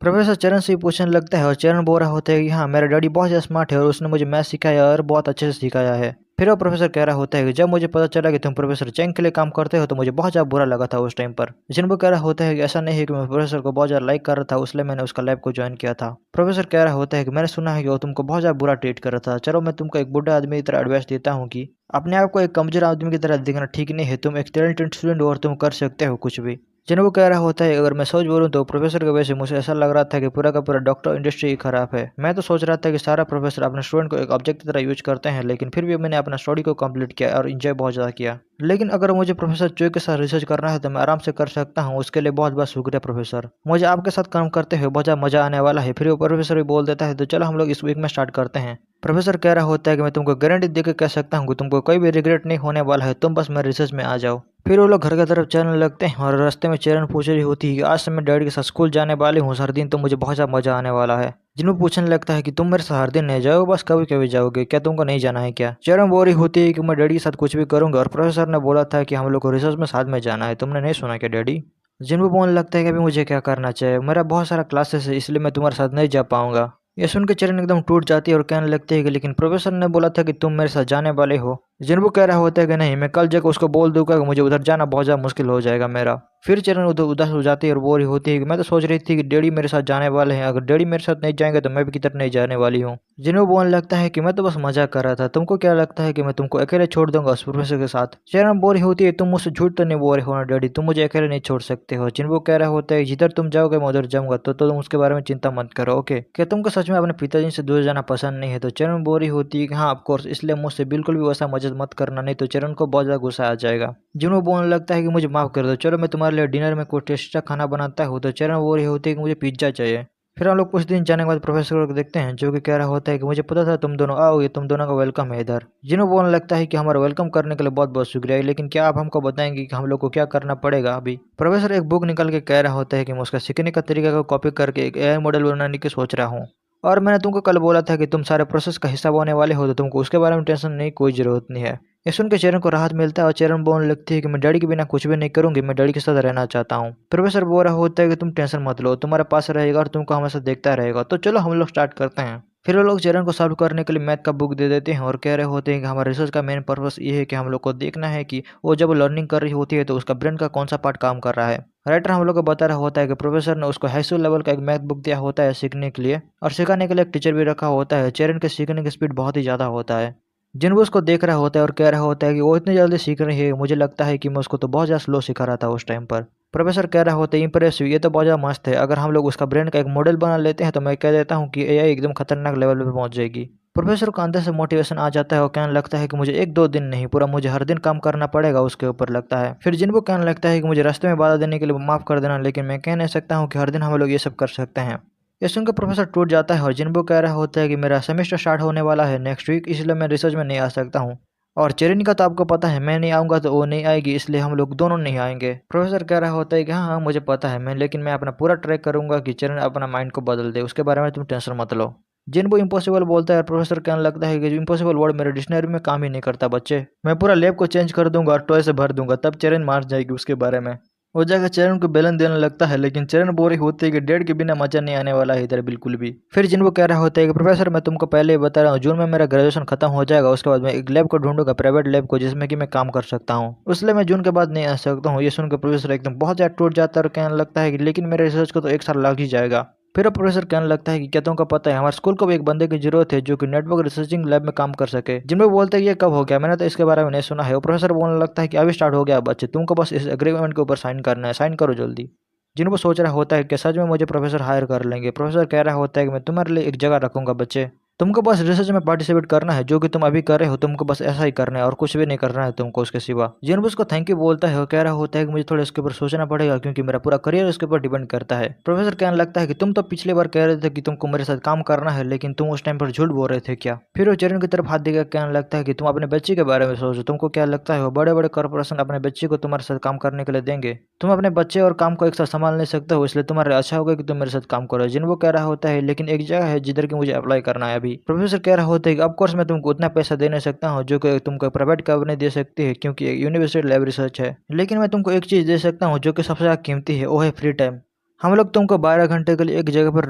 प्रोफेसर चरण से पूछने लगता है और चरण बोल रहा होता है कि हाँ मेरा डैडी बहुत ज़्यादा स्मार्ट है और उसने मुझे मैथ सिखाया और बहुत अच्छे से सिखाया है। फिर वो प्रोफेसर कह रहा होता है कि जब मुझे पता चला कि तुम प्रोफेसर चैंग के लिए काम करते हो तो मुझे बहुत ज़्यादा बुरा लगा था उस टाइम पर। जिन्बू कह रहा होता है कि ऐसा नहीं है कि मैं प्रोफेसर को बहुत ज़्यादा लाइक कर रहा था इसलिए मैंने उसका लैब को ज्वाइन किया था। प्रोफेसर कह रहा होता है कि मैंने सुना है कि वो तुमको बहुत ज़्यादा बुरा ट्रीट कर रहा था। चलो मैं तुमको एक बुढ़ा आदमी की तरह एडवाइस देता हूँ कि अपने आप को एक कमजोर आदमी की तरह देखना ठीक नहीं है, तुम एक टैलेंटेड स्टूडेंट हो और तुम कर सकते हो कुछ भी। जिन्हों कह रहा होता है अगर मैं सोच बोलूं तो प्रोफेसर की वजह से मुझे ऐसा लग रहा था कि पूरा का पूरा डॉक्टर इंडस्ट्री ही खराब है। मैं तो सोच रहा था कि सारा प्रोफेसर अपने स्टूडेंट को एक ऑब्जेक्ट की तरह यूज करते हैं, लेकिन फिर भी मैंने अपना स्टडी को कंप्लीट किया और इंजॉय बहुत ज़्यादा किया। लेकिन अगर मुझे प्रोफेसर चोई के साथ रिसर्च करना है तो मैं आराम से कर सकता हूँ, उसके लिए बहुत बहुत शुक्रिया प्रोफेसर। मुझे आपके साथ काम करते हुए बहुत ज़्यादा मजा आने वाला है। फिर वो प्रोफेसर भी बोल देता है तो चलो हम लोग इस वीक में स्टार्ट करते हैं। प्रोफेसर कह रहा होता है कि मैं तुमको गारंटी देकर कह सकता हूँ कि तुमको कोई भी रिग्रेट नहीं होने वाला है, तुम बस मेरे रिसर्च में आ जाओ। फिर वो लोग घर की तरफ चलने लगते हैं और रास्ते में चरण पूछ रही होती है कि आज से मैं डैडी के साथ स्कूल जाने वाली हूँ हर दिन, तो मुझे बहुत ज़्यादा मजा आने वाला है। जिन्हों पूछने लगता है कि तुम मेरे साथ हर दिन नहीं जाओ, बस कभी कभी जाओगे, क्या तुमको नहीं जाना है क्या। चरण बोल रही होती है कि मैं डैडी के साथ कुछ भी करूंगा और प्रोफेसर ने बोला था कि हम लोग को रिसर्च में साथ में जाना है, तुमने नहीं सुना क्या डैडी। जिन्हों बोलने लगता है कि अभी मुझे क्या करना चाहिए, मेरा बहुत सारा क्लासेस है इसलिए मैं तुम्हारे साथ नहीं जा पाऊंगा। ये सुन के चरण एकदम टूट जाती है और कहने लगती है कि लेकिन प्रोफेसर ने बोला था कि तुम मेरे साथ जाने वाले हो। जिन्बू कह रहा होता है कि नहीं, मैं कल जाकर उसको बोल दूंगा कि मुझे उधर जाना बहुत ज़्यादा मुश्किल हो जाएगा मेरा। फिर चरण उधर उदास हो जाती है और बोल रही होती है कि मैं तो सोच रही थी कि डैडी मेरे साथ जाने वाले हैं, अगर डैडी मेरे साथ नहीं जाएंगे तो मैं भी किधर नहीं जाने वाली हूँ। जिन्हों बोलने लगता है कि मैं तो बस मजाक कर रहा था, तुमको क्या लगता है कि मैं तुमको अकेले छोड़ दूंगा उस प्रोफेसर के साथ। चरण बोल रही होती है तुम मुझसे झूठ तो नहीं बोल रहे हो ना डैडी, तुम मुझे अकेले नहीं छोड़ सकते हो। जिन्बू कह रहा होता है जिधर तुम जाओगे मैं उधर जाऊंगा, तो तुम उसके बारे में चिंता मत करो, ओके। क्या तुमको सच में अपने पिताजी से दूर जाना पसंद नहीं है। तो चरण बोल रही होती है कि हाँ ऑफकोर्स, इसलिए मुझसे बिल्कुल भी वैसा मदद मत करना, नहीं तो चरण को बहुत ज़्यादा गुस्सा आ जाएगा। जिन्हों बोलने लगता है कि मुझे माफ कर दो, चलो मैं तुम्हारे लिए डिनर में कोई टेस्टी खाना बनाता हूँ। तो चरण बोल रही होती है कि मुझे पिज्जा चाहिए। फिर हम लोग कुछ दिन जाने के बाद प्रोफेसर को देखते हैं जो कि कह रहा होता है कि मुझे पता था तुम दोनों आओगे, तुम दोनों का वेलकम है इधर। जिन्हों बोलने लगता है कि हमारा वेलकम करने के लिए बहुत बहुत शुक्रिया, लेकिन क्या आप हमको बताएंगे कि हम लोग को क्या करना पड़ेगा अभी। प्रोफेसर एक बुक निकल के कह रहा होता है कि मैं उसका सीखने का तरीका को कॉपी करके एक एआई मॉडल बनाने की सोच रहा हूँ, और मैंने तुमको कल बोला था कि तुम सारे प्रोसेस का हिस्सा होने वाले हो, तो तुमको उसके बारे में टेंशन नहीं, कोई जरूरत नहीं है। ये सुन के चरण को राहत मिलता है और चरण बोलने लगती है कि मैं डैडी के बिना कुछ भी नहीं करूंगी, मैं डैडी के साथ रहना चाहता हूँ। प्रोफेसर बोल रहा होता है कि तुम टेंशन मत लो, तुम्हारे पास रहेगा और तुमको हमेशा देखता रहेगा। तो चलो हम लोग स्टार्ट करते हैं। फिर वो लोग चरण को सॉल्व करने के लिए मैथ का बुक दे देते हैं और कह रहे होते हैं कि हमारे रिसर्च का मेन पर्पस ये है कि हम लोग को देखना है कि वो जब लर्निंग कर रही होती है तो उसका ब्रेन का कौन सा पार्ट काम कर रहा है। राइटर हम लोग को बता रहा होता है कि प्रोफेसर ने उसको हाई स्कूल लेवल का एक मैथ बुक दिया होता है सीखने के लिए, और सिखाने के लिए एक टीचर भी रखा होता है। चरण के सीखने की स्पीड बहुत ही ज़्यादा होता है। जिनवो उसको देख रहा होता है और कह रहा होता है कि वो इतनी जल्दी सीख रही है, मुझे लगता है कि मैं उसको तो बहुत ज़्यादा स्लो सिखा रहा था उस टाइम पर। प्रोफेसर कह रहा होता है इम्प्रेसिव, ये तो बहुत ज़्यादा मस्त है, अगर हम लोग उसका ब्रेन का एक मॉडल बना लेते हैं तो मैं कह देता हूँ कि एआई एकदम खतरनाक लेवल पे पहुंच जाएगी। प्रोफेसर को अंदर से मोटिवेशन आ जाता है और कहने लगता है कि मुझे एक दो दिन नहीं, पूरा मुझे हर दिन काम करना पड़ेगा उसके ऊपर लगता है। फिर जिनको कहने लगता है कि मुझे रास्ते में बाधा देने के लिए माफ़ कर देना, लेकिन मैं कह नहीं सकता हूँ कि हर दिन हम लोग ये सब कर सकते हैं। ये सुनकर प्रोफेसर टूट जाता है और जिनको कह रहा होता है कि मेरा सेमेस्टर स्टार्ट होने वाला है नेक्स्ट वीक, इसलिए मैं रिसर्च में नहीं आ सकता हूँ। और चेरिन का तो आपको पता है, मैं नहीं आऊँगा तो वो नहीं आएगी, इसलिए हम लोग दोनों नहीं आएँगे। प्रोफ़ेसर कह रहा होता है कि हाँ, हाँ, मुझे पता है लेकिन मैं अपना पूरा ट्राई करूँगा कि चेरिन अपना माइंड को बदल दे, उसके बारे में तुम टेंशन मत लो। जिनको इम्पॉसिबल बोलता है, प्रोफ़ेसर कहने लगता है कि इम्पॉसिबल वर्ड मेरे डिक्शनरी में काम ही नहीं करता बच्चे। मैं पूरा लैब को चेंज कर दूँगा और टॉय से भर दूँगा, तब चेरिन मान जाएगी उसके बारे में। वो जाकर चरण को बेलन देने लगता है, लेकिन चरण बोरी होती है कि डैड के बिना मजा नहीं आने वाला है इधर बिल्कुल भी। फिर जिनको कह रहा होता है कि प्रोफेसर मैं तुमको पहले ही बता रहा हूँ, जून में मेरा ग्रेजुएशन खत्म हो जाएगा, उसके बाद मैं एक लैब को ढूंढूंगा, प्राइवेट लैब को जिसमें कि मैं काम कर सकता हूँ, उसलिए मैं जून के बाद नहीं आ सकता हूँ। ये सुनकर प्रोफेसर एकदम बहुत ज्यादा टूट जाता है और कहने लगता है कि लेकिन मेरे रिसर्च को तो एक साल लग ही जाएगा। फिर अब प्रोफेसर कहने लगता है कि क्या तुमको पता है हमारे स्कूल को भी एक बंदे की जरूरत है जो कि नेटवर्क रिसर्चिंग लैब में काम कर सके। जिनमें बोलते हैं ये कब हो गया, मैंने तो इसके बारे में नहीं सुना है। वो प्रोफेसर बोलने लगता है कि अभी स्टार्ट हो गया बच्चे, तुमको बस इस एग्रीमेंट के ऊपर साइन करना है, साइन करो जल्दी। जिनको सोच रहा होता है कि सच में मुझे प्रोफेसर हायर कर लेंगे। प्रोफेसर कह रहा होता है कि मैं तुम्हारे लिए एक जगह रखूंगा बच्चे, तुमको बस रिसर्च में पार्टिसिपेट करना है, जो कि तुम अभी कर रहे हो, तुमको बस ऐसा ही करना है और कुछ भी नहीं करना है तुमको उसके सिवा। जिनको उसको थैंक यू बोलता है और कह रहा होता है कि मुझे थोड़ा इसके ऊपर सोचना पड़ेगा क्योंकि मेरा पूरा करियर इसके ऊपर डिपेंड करता है। प्रोफेसर कहने लगता है कि तुम तो पिछली बार कह रहे थे कि तुमको मेरे साथ काम करना है, लेकिन तुम उस टाइम पर झूठ बोल रहे थे क्या। फिर वो चरण की तरफ हाथ देकर कहने लगता है कि तुम अपने बच्चे के बारे में सोचो, तुमको क्या लगता है वो बड़े बड़े कॉर्पोरेशन अपने बच्चे को तुम्हारे साथ काम करने के लिए देंगे। तुम अपने बच्चे और काम को एक साथ संभाल नहीं सकते हो, इसलिए तुम्हारे अच्छा होगा कि तुम मेरे साथ काम करो। जिन वो कह रहा होता है लेकिन एक जगह है जिधर की मुझे अप्लाई करना है अभी। प्रोफेसर कह रहा होता है कि ऑफ कोर्स मैं तुमको उतना पैसा दे नहीं सकता हूँ जो कि तुमको प्राइवेट कंपनी दे सकती है, क्योंकि एक यूनिवर्सिटी लैब रिसर्च है, लेकिन मैं तुमको एक चीज़ दे सकता हूँ जो कि सबसे ज़्यादा कीमती है, वो है फ्री टाइम। हम लोग तुमको 12 घंटे के लिए एक जगह पर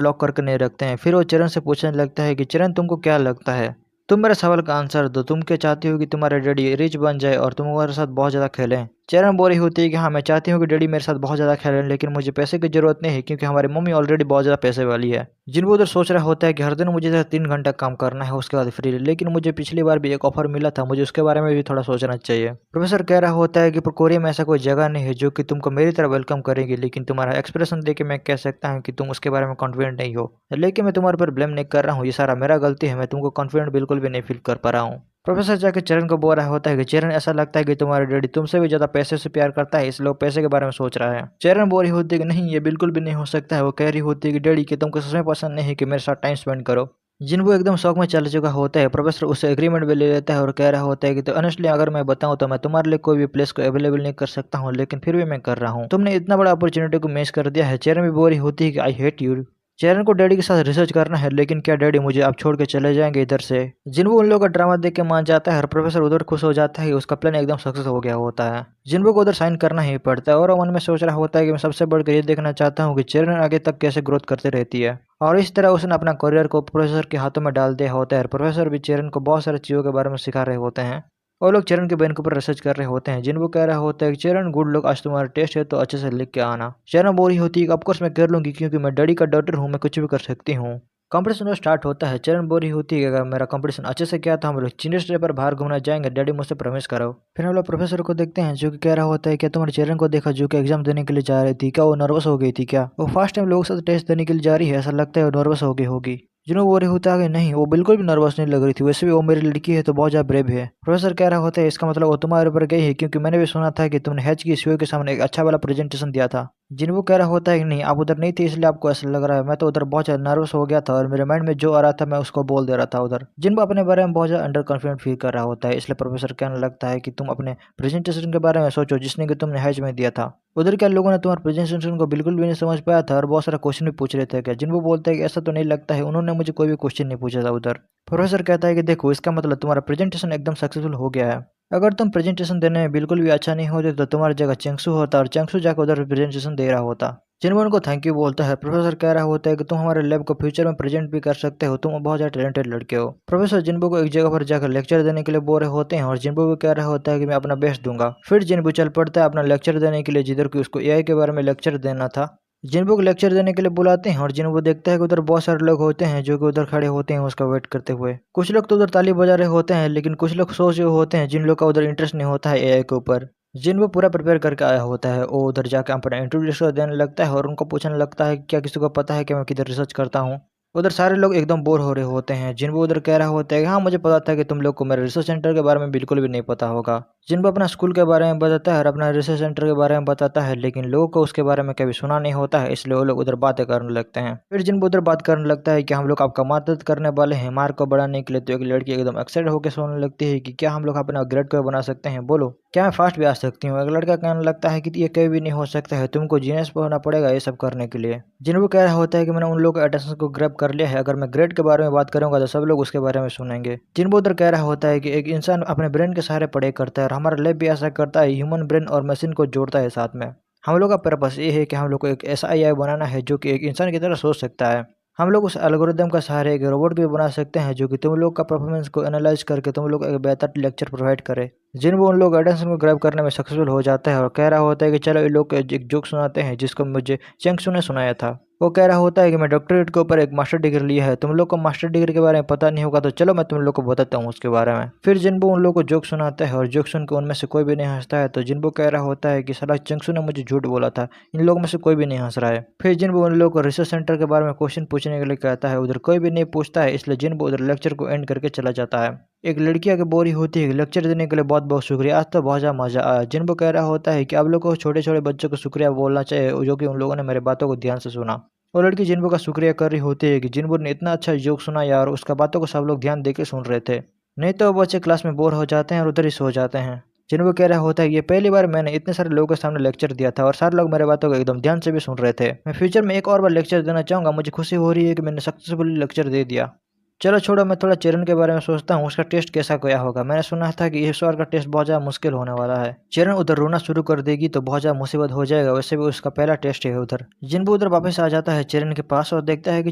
लॉक करके नहीं रखते हैं। फिर वो चरण से पूछने लगता है कि चरण तुमको क्या लगता है, तुम मेरे सवाल का आंसर दो, तुम क्या चाहती हो कि तुम्हारे डैडी रिच बन जाए और तुम हमारे साथ बहुत ज़्यादा खेलें। चरण बोली होती है कि हाँ मैं चाहती हूँ कि डैडी मेरे साथ बहुत ज़्यादा खेलें, लेकिन मुझे पैसे की जरूरत नहीं है क्योंकि हमारी मम्मी ऑलरेडी बहुत ज़्यादा पैसे वाली है। जिनको उधर सोच रहा होता है कि हर दिन मुझे 3 घंटा काम करना है उसके बाद फ्री, लेकिन मुझे पिछली बार भी एक ऑफर मिला था, मुझे उसके बारे में भी थोड़ा सोचना चाहिए। प्रोफेसर कह रहा होता है कि पर कोरिया में ऐसा कोई जगह नहीं है जो कि तुमको मेरी तरह वेलकम करेगी, लेकिन तुम्हारा एक्सप्रेशन देख के मैं कह सकता हूँ कि तुम उसके बारे में कॉन्फिडेंट नहीं हो, लेकिन मैं तुम्हारे पर ब्लेम नहीं कर रहा हूँ, ये सारा मेरा गलती है, मैं तुमको कॉन्फिडेंट बिल्कुल भी नहीं फील कर पा रहा हूँ। प्रोफेसर जाके चरण को बोल रहा होता है कि चरण ऐसा लगता है कि तुम्हारे डैडी तुमसे भी ज्यादा पैसे से प्यार करता है, इसलिए वो पैसे के बारे में सोच रहा है। चरण बोल रही होती है कि नहीं ये बिल्कुल भी नहीं हो सकता है। वो कह रही होती है कि डैडी कि तुमको सच में पसंद नहीं है कि मेरे साथ टाइम स्पेंड करो। जिनको एकदम शौक में चल चुका होता है, प्रोफेसर उससे एग्रीमेंट भी ले लेता है और कह रहा होता है कि तो ऑनेस्टली अगर मैं बताऊं तो मैं तुम्हारे लिए कोई भी प्लेस को अवेलेबल नहीं कर सकता हूं, लेकिन फिर भी मैं कर रहा हूं, तुमने इतना बड़ा अपॉर्चुनिटी को मिस कर दिया है। चरण भी बोल रही होती है कि आई हेट यू। चरण को डैडी के साथ रिसर्च करना है, लेकिन क्या डैडी मुझे आप छोड़ के चले जाएंगे इधर से। जिनको उन लोगों का ड्रामा देख के मान जाता है और प्रोफेसर उधर खुश हो जाता है, उसका प्लान एकदम सक्सेस हो गया होता है। जिनको को उधर साइन करना ही पड़ता है और वो मन में सोच रहा होता है कि मैं सबसे बढ़कर ये देखना चाहता हूँ कि चरण आगे तक कैसे ग्रोथ करती रहती है। और इस तरह उसने अपना करियर को प्रोफेसर के हाथों में डाल दिया होता है। प्रोफेसर भी चरण को बहुत सारी चीज़ों के बारे में सिखा रहे होते हैं और लोग चरण के बहन के ऊपर रिसर्च कर रहे होते हैं। जिनको कह रहा होता है कि चरण गुड लक, आज तुम्हारा टेस्ट है तो अच्छे से लिख के आना। चरण बोल रही होती है कि ऑफकोर्स मैं कर लूंगी क्योंकि मैं डैडी का डॉटर हूँ, मैं कुछ भी कर सकती हूँ। कंपटीशन स्टार्ट होता है। चरण बोल रही होती है कि अगर मेरा कंपटीशन अच्छे से किया तो हम लोग चिल्ड्रंस डे पर बाहर घूमना जाएंगे, डैडी मुझसे प्रॉमिस करो। फिर हम लोग प्रोफेसर को देखते हैं जो कि कह रहा होता है क्या तुम्हारे चरण को देखा जो कि एग्जाम देने के लिए जा रही थी, क्या वो नर्वस हो गई थी क्या, वो फर्स्ट टाइम लोगों के साथ टेस्ट देने के लिए जा रही है, ऐसा लगता है वो नर्वस हो गई होगी। जिन्हों बोल रहे होता है कि नहीं वो बिल्कुल भी नर्वस नहीं लग रही थी, वैसे भी वो मेरी लड़की है तो बहुत ज्यादा ब्रेव है। प्रोफेसर कह रहा होता है इसका मतलब वो तुम्हारे ऊपर गई है, क्योंकि मैंने भी सुना था कि तुमने हैच की सीईओ के सामने एक अच्छा वाला प्रेजेंटेशन दिया था। जिनको कह रहा होता है कि नहीं आप उधर नहीं थे इसलिए आपको ऐसा लग रहा है, मैं तो उधर बहुत ज्यादा नर्वस हो गया था और मेरे माइंड में जो आ रहा था मैं उसको बोल दे रहा था उधर। जिनको अपने बारे में बहुत ज्यादा अंडर कॉन्फिडेंट फील कर रहा होता है, इसलिए प्रोफेसर कहने लगता है कि तुम अपने प्रेजेंटेशन के बारे में सोचो जिसने कि तुमने हैच में दिया था। उधर के लोगों ने तुम्हारे प्रेजेंटेशन को बिल्कुल भी नहीं समझ पाया था और बहुत सारा क्वेश्चन भी पूछ रहे थे क्या। जिनको बोलते हैं कि ऐसा तो नहीं लगता है, उन्होंने मुझे कोई भी क्वेश्चन नहीं पूछा था उधर। प्रोफेसर कहता है कि देखो इसका मतलब तुम्हारा प्रेजेंटेशन एकदम सक्सेसफुल हो गया है, अगर तुम प्रेजेंटेशन देने में बिल्कुल भी अच्छा नहीं होते तो तुम्हारी जगह चेंगसू होता और चेंगसू जाकर उधर प्रेजेंटेशन दे रहा होता। जिनको उनको थैंक यू बोलता है। प्रोफेसर कह रहा होता है कि तुम हमारे लैब को फ्यूचर में प्रेजेंट भी कर सकते हो, तुम बहुत ज़्यादा टैलेंटेड लड़के हो। प्रोफेसर जिनको को एक जगह पर जाकर लेक्चर देने के लिए बोल रहे होते हैं और जिनको भी कह रहा होता है कि मैं अपना बेस्ट दूंगा। फिर जिनको चल पड़ता है अपना लेक्चर देने के लिए, जिधर कि उसको एआई के बारे में लेक्चर देना था। जिन्बू को लेक्चर देने के लिए बुलाते हैं और जिन्बू देखता है कि उधर बहुत सारे लोग होते हैं जो कि उधर खड़े होते हैं उसका वेट करते हुए। कुछ लोग तो उधर ताली बजा रहे होते हैं, लेकिन कुछ लोग सोच रहे होते हैं जिन लोग का उधर इंटरेस्ट नहीं होता है एआई के ऊपर। जिन्बू पूरा प्रिपेयर करके आया होता है, वो उधर जाकर अपना इंट्रोड्यूस देने लगता है और उनको पूछने लगता है कि क्या किसी को पता है कि मैं किधर रिसर्च करता हूँ। उधर सारे लोग एकदम बोर हो रहे होते हैं। जिन्बू उधर कह रहा होता है कि हाँ, मुझे पता था कि तुम लोग को मेरे रिसर्च सेंटर के बारे में बिल्कुल भी नहीं पता होगा। जिन्बू अपना स्कूल के बारे में बताता है और अपना रिसर्च सेंटर के बारे में बताता है, लेकिन लोगों को उसके बारे में कभी सुना नहीं होता है, इसलिए वो लोग उधर बातें करने लगते हैं। फिर जिन्बू उधर बात करने लगता है कि हम लोग आपका मदद करने वाले हैं मार्क को बढ़ाने के लिए। तो एक लड़की एकदम एक्साइटेड होकर सोचने लगती है कि क्या हम लोग अपना ग्रेड को बना सकते हैं, बोलो क्या मैं फास्ट भी आ सकती हूँ। एक लड़का कहने लगता है कि ये कभी भी नहीं हो सकता है, तुमको जीनियस होना पड़ेगा ये सब करने के लिए। जिन्बू कह रहा होता है कि मैंने उन लोगों के अटेंशन को ग्रैब कर लिया है, अगर मैं ग्रेड के बारे में बात करूंगा तो सब लोग उसके बारे में सुनेंगे। जिन्बू उधर कह रहा होता है कि एक इंसान अपने ब्रेन के सहारे पढ़ाई करता है और हमारा लैब भी ऐसा करता है, ह्यूमन ब्रेन और मशीन को जोड़ता है साथ में। हम लोग का पर्पस ये है कि हम लोग को एक ऐसा एआई बनाना है जो कि एक इंसान की तरह सोच सकता है। हम लोग उस एल्गोरिदम का सहारे एक रोबोट भी बना सकते हैं जो कि तुम लोग का परफॉर्मेंस को एनालाइज करके तुम लोग को एक बेहतर लेक्चर प्रोवाइड करे। जिन्बू उन लोग अटेंशन को ग्रैब करने में सक्सेसफुल हो जाता है और कह रहा होता है कि चलो इन लोग को एक जोक सुनाते हैं जिसको मुझे चेंगसू ने सुनाया था। वो कह रहा होता है कि मैं डॉक्टरेट के ऊपर एक मास्टर डिग्री लिया है, तुम लोग को मास्टर डिग्री के बारे में पता नहीं होगा, तो चलो मैं तुम लोग को बताता हूँ उसके बारे में। फिर जिन्बू उन लोग को जोक सुनाता है और जोक सुन के उनमें से कोई भी नहीं हंसता है। तो जिन्बू कह रहा होता है कि साला चेंगसू ने मुझे झूठ बोला था, इन लोगों में से कोई भी नहीं हंस रहा है। फिर जिन्बू उन लोगों को रिसर्च सेंटर के बारे में क्वेश्चन पूछने के लिए कहता है, उधर कोई भी नहीं पूछता है, इसलिए जिन्बू उधर लेक्चर को एंड करके चला जाता है। एक लड़की आगे बोरी होती है, लेक्चर देने के लिए बहुत बहुत शुक्रिया, आज तो बहुत ज़्यादा मजा आया। जिन्बू कह रहा होता है कि आप लोग को छोटे छोटे बच्चों को शुक्रिया बोलना चाहिए जो कि उन लोगों ने मेरे बातों को ध्यान से सुना। और लड़की जिन्बू का शुक्रिया कर रही होती है कि जिन्बू ने इतना अच्छा जोक सुना यार, उसका बातों को सब लोग ध्यान देके सुन रहे थे, नहीं तो वो बच्चे क्लास में बोर हो जाते हैं और उधर ही सो जाते हैं। जिन्बू कह रहा होता है ये पहली बार मैंने इतने सारे लोगों के सामने लेक्चर दिया था और सारे लोग मेरे बातों को एकदम ध्यान से भी सुन रहे थे। मैं फ्यूचर में एक और बार लेक्चर देना चाहूँगा, मुझे खुशी हो रही है कि मैंने सक्सेसफुली लेक्चर दे दिया। चलो छोड़ो, मैं थोड़ा चेरन के बारे में सोचता हूँ, उसका टेस्ट कैसा गया होगा। मैंने सुना था कि इस बार का टेस्ट बहुत ज़्यादा मुश्किल होने वाला है। चेरन उधर रोना शुरू कर देगी तो बहुत ज़्यादा मुसीबत हो जाएगा, वैसे भी उसका पहला टेस्ट है उधर। जिन्बू उधर वापस आ जाता है चेरन के पास और देखता है कि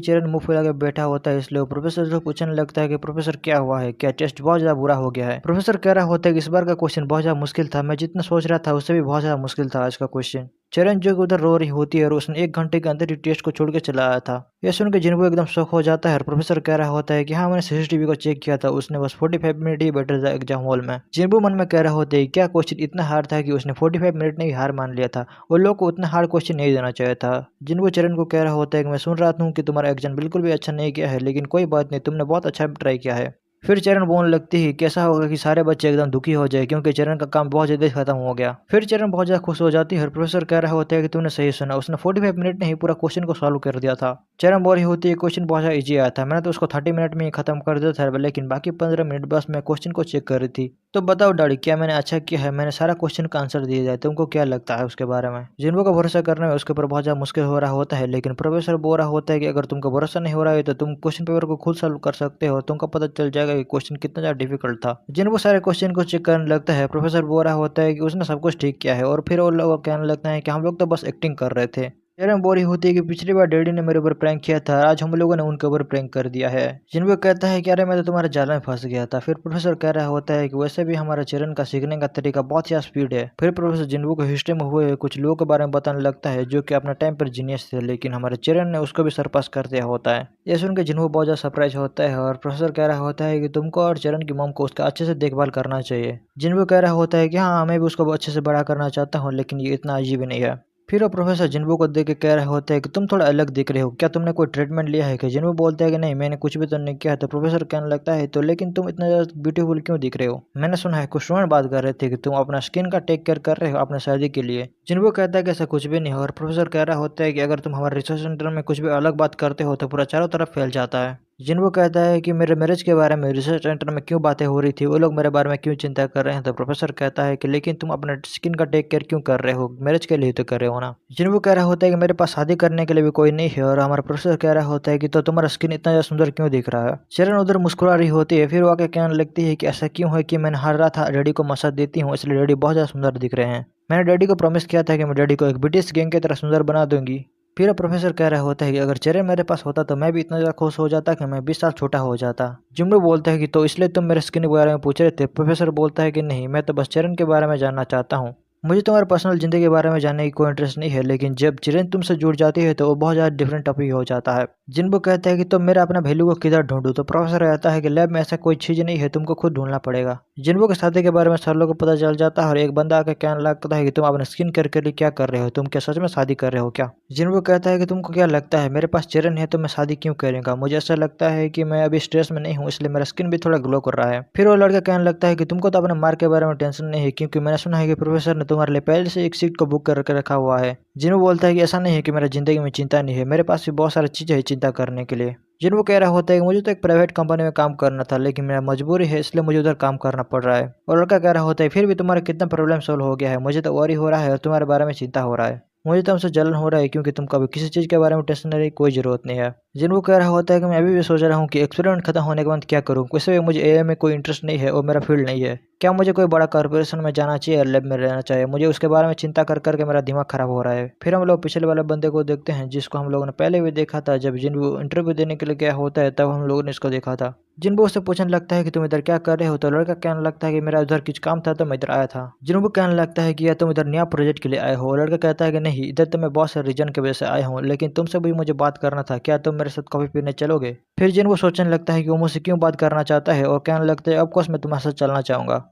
चेरन मुंह फुला के बैठा होता है, इसलिए वो प्रोफेसर से पूछने लगता है कि प्रोफेसर क्या हुआ है, क्या टेस्ट बहुत ज़्यादा बुरा हो गया है। प्रोफेसर कह रहा होता है कि इस बार का क्वेश्चन बहुत ज़्यादा मुश्किल था, मैं जितना सोच रहा था उससे भी बहुत ज़्यादा मुश्किल था आज का क्वेश्चन। चरण जो उधर रो रही होती है और उसने 1 घंटे के अंदर ही टेस्ट को छोड़ के चला आया था। यह सुन के जिन्बू एकदम शॉक हो जाता है और प्रोफेसर कह रहा होता है कि हाँ, मैंने सीसीटीवी को चेक किया था, उसने बस 45 मिनट ही बैठा था एग्जाम हॉल में। जिन्बू मन में कह रहा होता है क्या क्वेश्चन इतना हार्ड था कि उसने 45 मिनट में ही हार मान लिया था, वो लोग को उतना हार्ड क्वेश्चन नहीं देना चाहिए था। जिन्बू चरण को कह रहा होता है कि मैं सुन रहा हूँ कि तुम्हारा एग्जाम बिल्कुल भी अच्छा नहीं किया है, लेकिन कोई बात नहीं, तुमने बहुत अच्छा ट्राई किया है। फिर चरण बोलने लगती है कैसा होगा कि सारे बच्चे एकदम दुखी हो जाए क्योंकि चरण का काम बहुत जल्दी खत्म हो गया। फिर चरण बहुत ज्यादा खुश हो जाती है और प्रोफेसर कह रहा होता है कि तूने सही सुना, उसने 45 मिनट में ही पूरा क्वेश्चन को सॉल्व कर दिया था। चरण बोल रही होती है क्वेश्चन बहुत ज्यादा इजी आया था, मैंने तो उसको 30 मिनट में ही खत्म कर दिया था, लेकिन बाकी 15 मिनट बस मैं क्वेश्चन को चेक कर रही थी। तो बताओ डैडी, क्या मैंने अच्छा किया है? मैंने सारा क्वेश्चन का आंसर दिया जाए, तुमको क्या लगता है उसके बारे में? जिन्बू का भरोसा करने में उसके ऊपर बहुत ज्यादा मुश्किल हो रहा होता है, लेकिन प्रोफेसर बोल रहा होता है कि अगर तुमको भरोसा नहीं हो रहा है तो तुम क्वेश्चन पेपर को खुद सॉल्व कर सकते हो, तुमको पता चल जाएगा कि क्वेश्चन कितना डिफिकल्ट था। जिन्बू सारे क्वेश्चन को चेक करने लगता है, प्रोफेसर बोल रहा होता है कि उसने सब कुछ ठीक किया है और फिर वो लोग कहने लगता है कि हम लोग तो बस एक्टिंग कर रहे थे। चरण बोल रही होती है कि पिछली बार डैडी ने मेरे ऊपर प्रैंक किया था, आज हम लोगों ने उनके ऊपर प्रैंक कर दिया है। जिन्बू कहता है कि अरे मैं तो तुम्हारे जाल में फंस गया था। फिर प्रोफेसर कह रहा होता है कि वैसे भी हमारा चरण का सीखने का तरीका बहुत ही स्पीड है। फिर प्रोफेसर जिन्बू को हिस्ट्री में हुए कुछ लोगों के बारे में बताने लगता है जो कि अपना टाइम पर जीनियस थे, लेकिन हमारे चरण ने उसको भी सरपास कर दिया होता है। यह सुन के जिन्बू बहुत ज्यादा सरप्राइज होता है और प्रोफेसर कह रहा होता है कि तुमको और चरण की मॉम को उसका अच्छे से देखभाल करना चाहिए। जिन्बू कह रहा होता है कि हाँ, मैं भी उसको अच्छे से बड़ा करना चाहता हूँ, लेकिन ये इतना अजीब नहीं है। फिर वो प्रोफेसर जिन्बू को देख के कह रहे होते हैं कि तुम थोड़ा अलग दिख रहे हो, क्या तुमने कोई ट्रीटमेंट लिया है? कि जिन्बू बोलते हैं कि नहीं, मैंने कुछ भी तो नहीं किया। तो प्रोफेसर कहने लगता है तो लेकिन तुम इतना ज्यादा ब्यूटीफुल क्यों दिख रहे हो? मैंने सुना है कुछ स्टूडेंट बात कर रहे थे कि तुम अपना स्किन का टेक केयर कर रहे हो अपने शादी के लिए। जिन्बू कहता है कि ऐसा कुछ भी नहीं है और प्रोफेसर कह रहा होता है कि अगर तुम हमारे रिसर्च सेंटर में कुछ भी अलग बात करते हो तो पूरा चारों तरफ फैल जाता है। जिन्बू कहता है कि मेरे मैरिज के बारे में रिसर्च सेंटर में क्यों बातें हो रही थी, वो लोग मेरे बारे में क्यों चिंता कर रहे हैं। तो प्रोफेसर कहता है कि लेकिन तुम अपने स्किन का टेक केयर क्यों कर रहे हो, मैरिज के लिए तो कर रहे हो ना। जिन्बू कह रहा होता है कि मेरे पास शादी करने के लिए भी कोई नहीं है और हमारा प्रोफेसर कह रहा होता है कि तो तुम्हारा स्किन इतना ज्यादा सुंदर क्यों दिख रहा है। शरण उधर मुस्कुरा रही होती है, फिर वो आके कहने लगती है कि ऐसा क्यों है कि मैंने हर रात डैडी को मसाज देती हूँ, इसलिए डैडी बहुत ज्यादा सुंदर दिख रहे हैं। मैंने डैडी को प्रॉमिस किया था कि मैं डैडी को एक ब्रिटिश गैंग की तरह सुंदर बना दूंगी। फिर प्रोफेसर कह रहा होता है कि अगर चेहरे मेरे पास होता तो मैं भी इतना ज़्यादा खुश हो जाता कि मैं 20 साल छोटा हो जाता। जिम्बू बोलता है कि तो इसलिए तुम मेरे स्किन के बारे में पूछ रहे थे। प्रोफेसर बोलता है कि नहीं, मैं तो बस चरण के बारे में जानना चाहता हूँ। मुझे तुम्हारे पर्सनल ज़िंदगी के बारे में जानने की कोई इंटरेस्ट नहीं है, लेकिन जब चिरन तुमसे जुड़ जाती है तो वो बहुत ज़्यादा डिफरेंट टॉपिक हो जाता है। जिनबो कहता है कि तुम मेरा अपना वैल्यू को किधर ढूंढूं, तो प्रोफेसर कहता है कि लैब में ऐसा कोई चीज़ नहीं है, तुमको खुद ढूंढना पड़ेगा। जिनबो के शादी के बारे में सर लोगों को पता चल जाता है और एक बंदा आकर कहने लगता है कि तुम अपने स्किन केयर के लिए क्या कर रहे हो, तुम क्या सच में शादी कर रहे हो क्या? जिनबो कहता है कि तुमको क्या लगता है मेरे पास चिरन है तो मैं शादी क्यों करूंगा, मुझे ऐसा लगता है कि मैं अभी स्ट्रेस में नहीं हूँ, इसलिए मेरा स्किन भी थोड़ा ग्लो कर रहा है। फिर वो लड़का कहने लगता है कि तुमको तो अपने मार्क के बारे में टेंशन नहीं है, क्योंकि मैंने सुना है कि प्रोफेसर ने तुम्हारे लिए पहले से एक सीट को बुक करके रखा हुआ है। जिन्हों बोलता है कि ऐसा नहीं है कि मेरा जिंदगी में चिंता नहीं है, मेरे पास भी बहुत सारी चीज़ें है चिंता करने के लिए। जिन्हों कह रहा होता है कि मुझे तो एक प्राइवेट कंपनी में काम करना था, लेकिन मेरा मजबूरी है इसलिए मुझे उधर काम करना पड़ रहा है। और लड़का कह रहा होता है फिर भी तुम्हारा कितना प्रॉब्लम सोल्व हो गया है, मुझे तो वरी हो रहा है और तुम्हारे बारे में चिंता हो रहा है। मुझे तुमसे जलन हो रहा है क्योंकि तुम कभी किसी चीज़ के बारे में टेंशन लेने की कोई ज़रूरत नहीं है। जिनको कह रहा होता है कि मैं अभी भी सोच रहा हूँ कि एक्सपेरिमेंट खत्म होने के बाद क्या करूँ, वैसे भी मुझे एआई में कोई इंटरेस्ट नहीं है और मेरा फील्ड नहीं है। क्या मुझे कोई बड़ा कॉर्पोरेशन में जाना चाहिए या लैब में रहना चाहिए, मुझे उसके बारे में चिंता कर करके मेरा दिमाग खराब हो रहा है। फिर हम लोग पिछले वाले बंदे को देखते हैं जिसको हम लोगों ने पहले भी देखा था, जब जिनको इंटरव्यू देने के लिए गया होता है तब हम लोगों ने इसको देखा था। जिनको उससे पूछने लगता है कि तुम इधर क्या कर रहे हो, तो लड़का कहने लगता है कि मेरा उधर कुछ काम था तो मैं इधर आया था। जिनको कहने लगता है कि या तुम इधर नया प्रोजेक्ट के लिए आए हो, लड़का कहता है कि नहीं, इधर तो मैं बहुत से रीजन की वजह से आया हूँ, लेकिन तुमसे भी मुझे बात करना था, क्या तुम मेरे साथ कॉफी पीने चलोगे? फिर जिनको सोचने लगता है कि वो मुझसे क्यों बात करना चाहता है और कहने लगता है ऑफकोर्स मैं तुम्हारे साथ चलना चाहूंगा।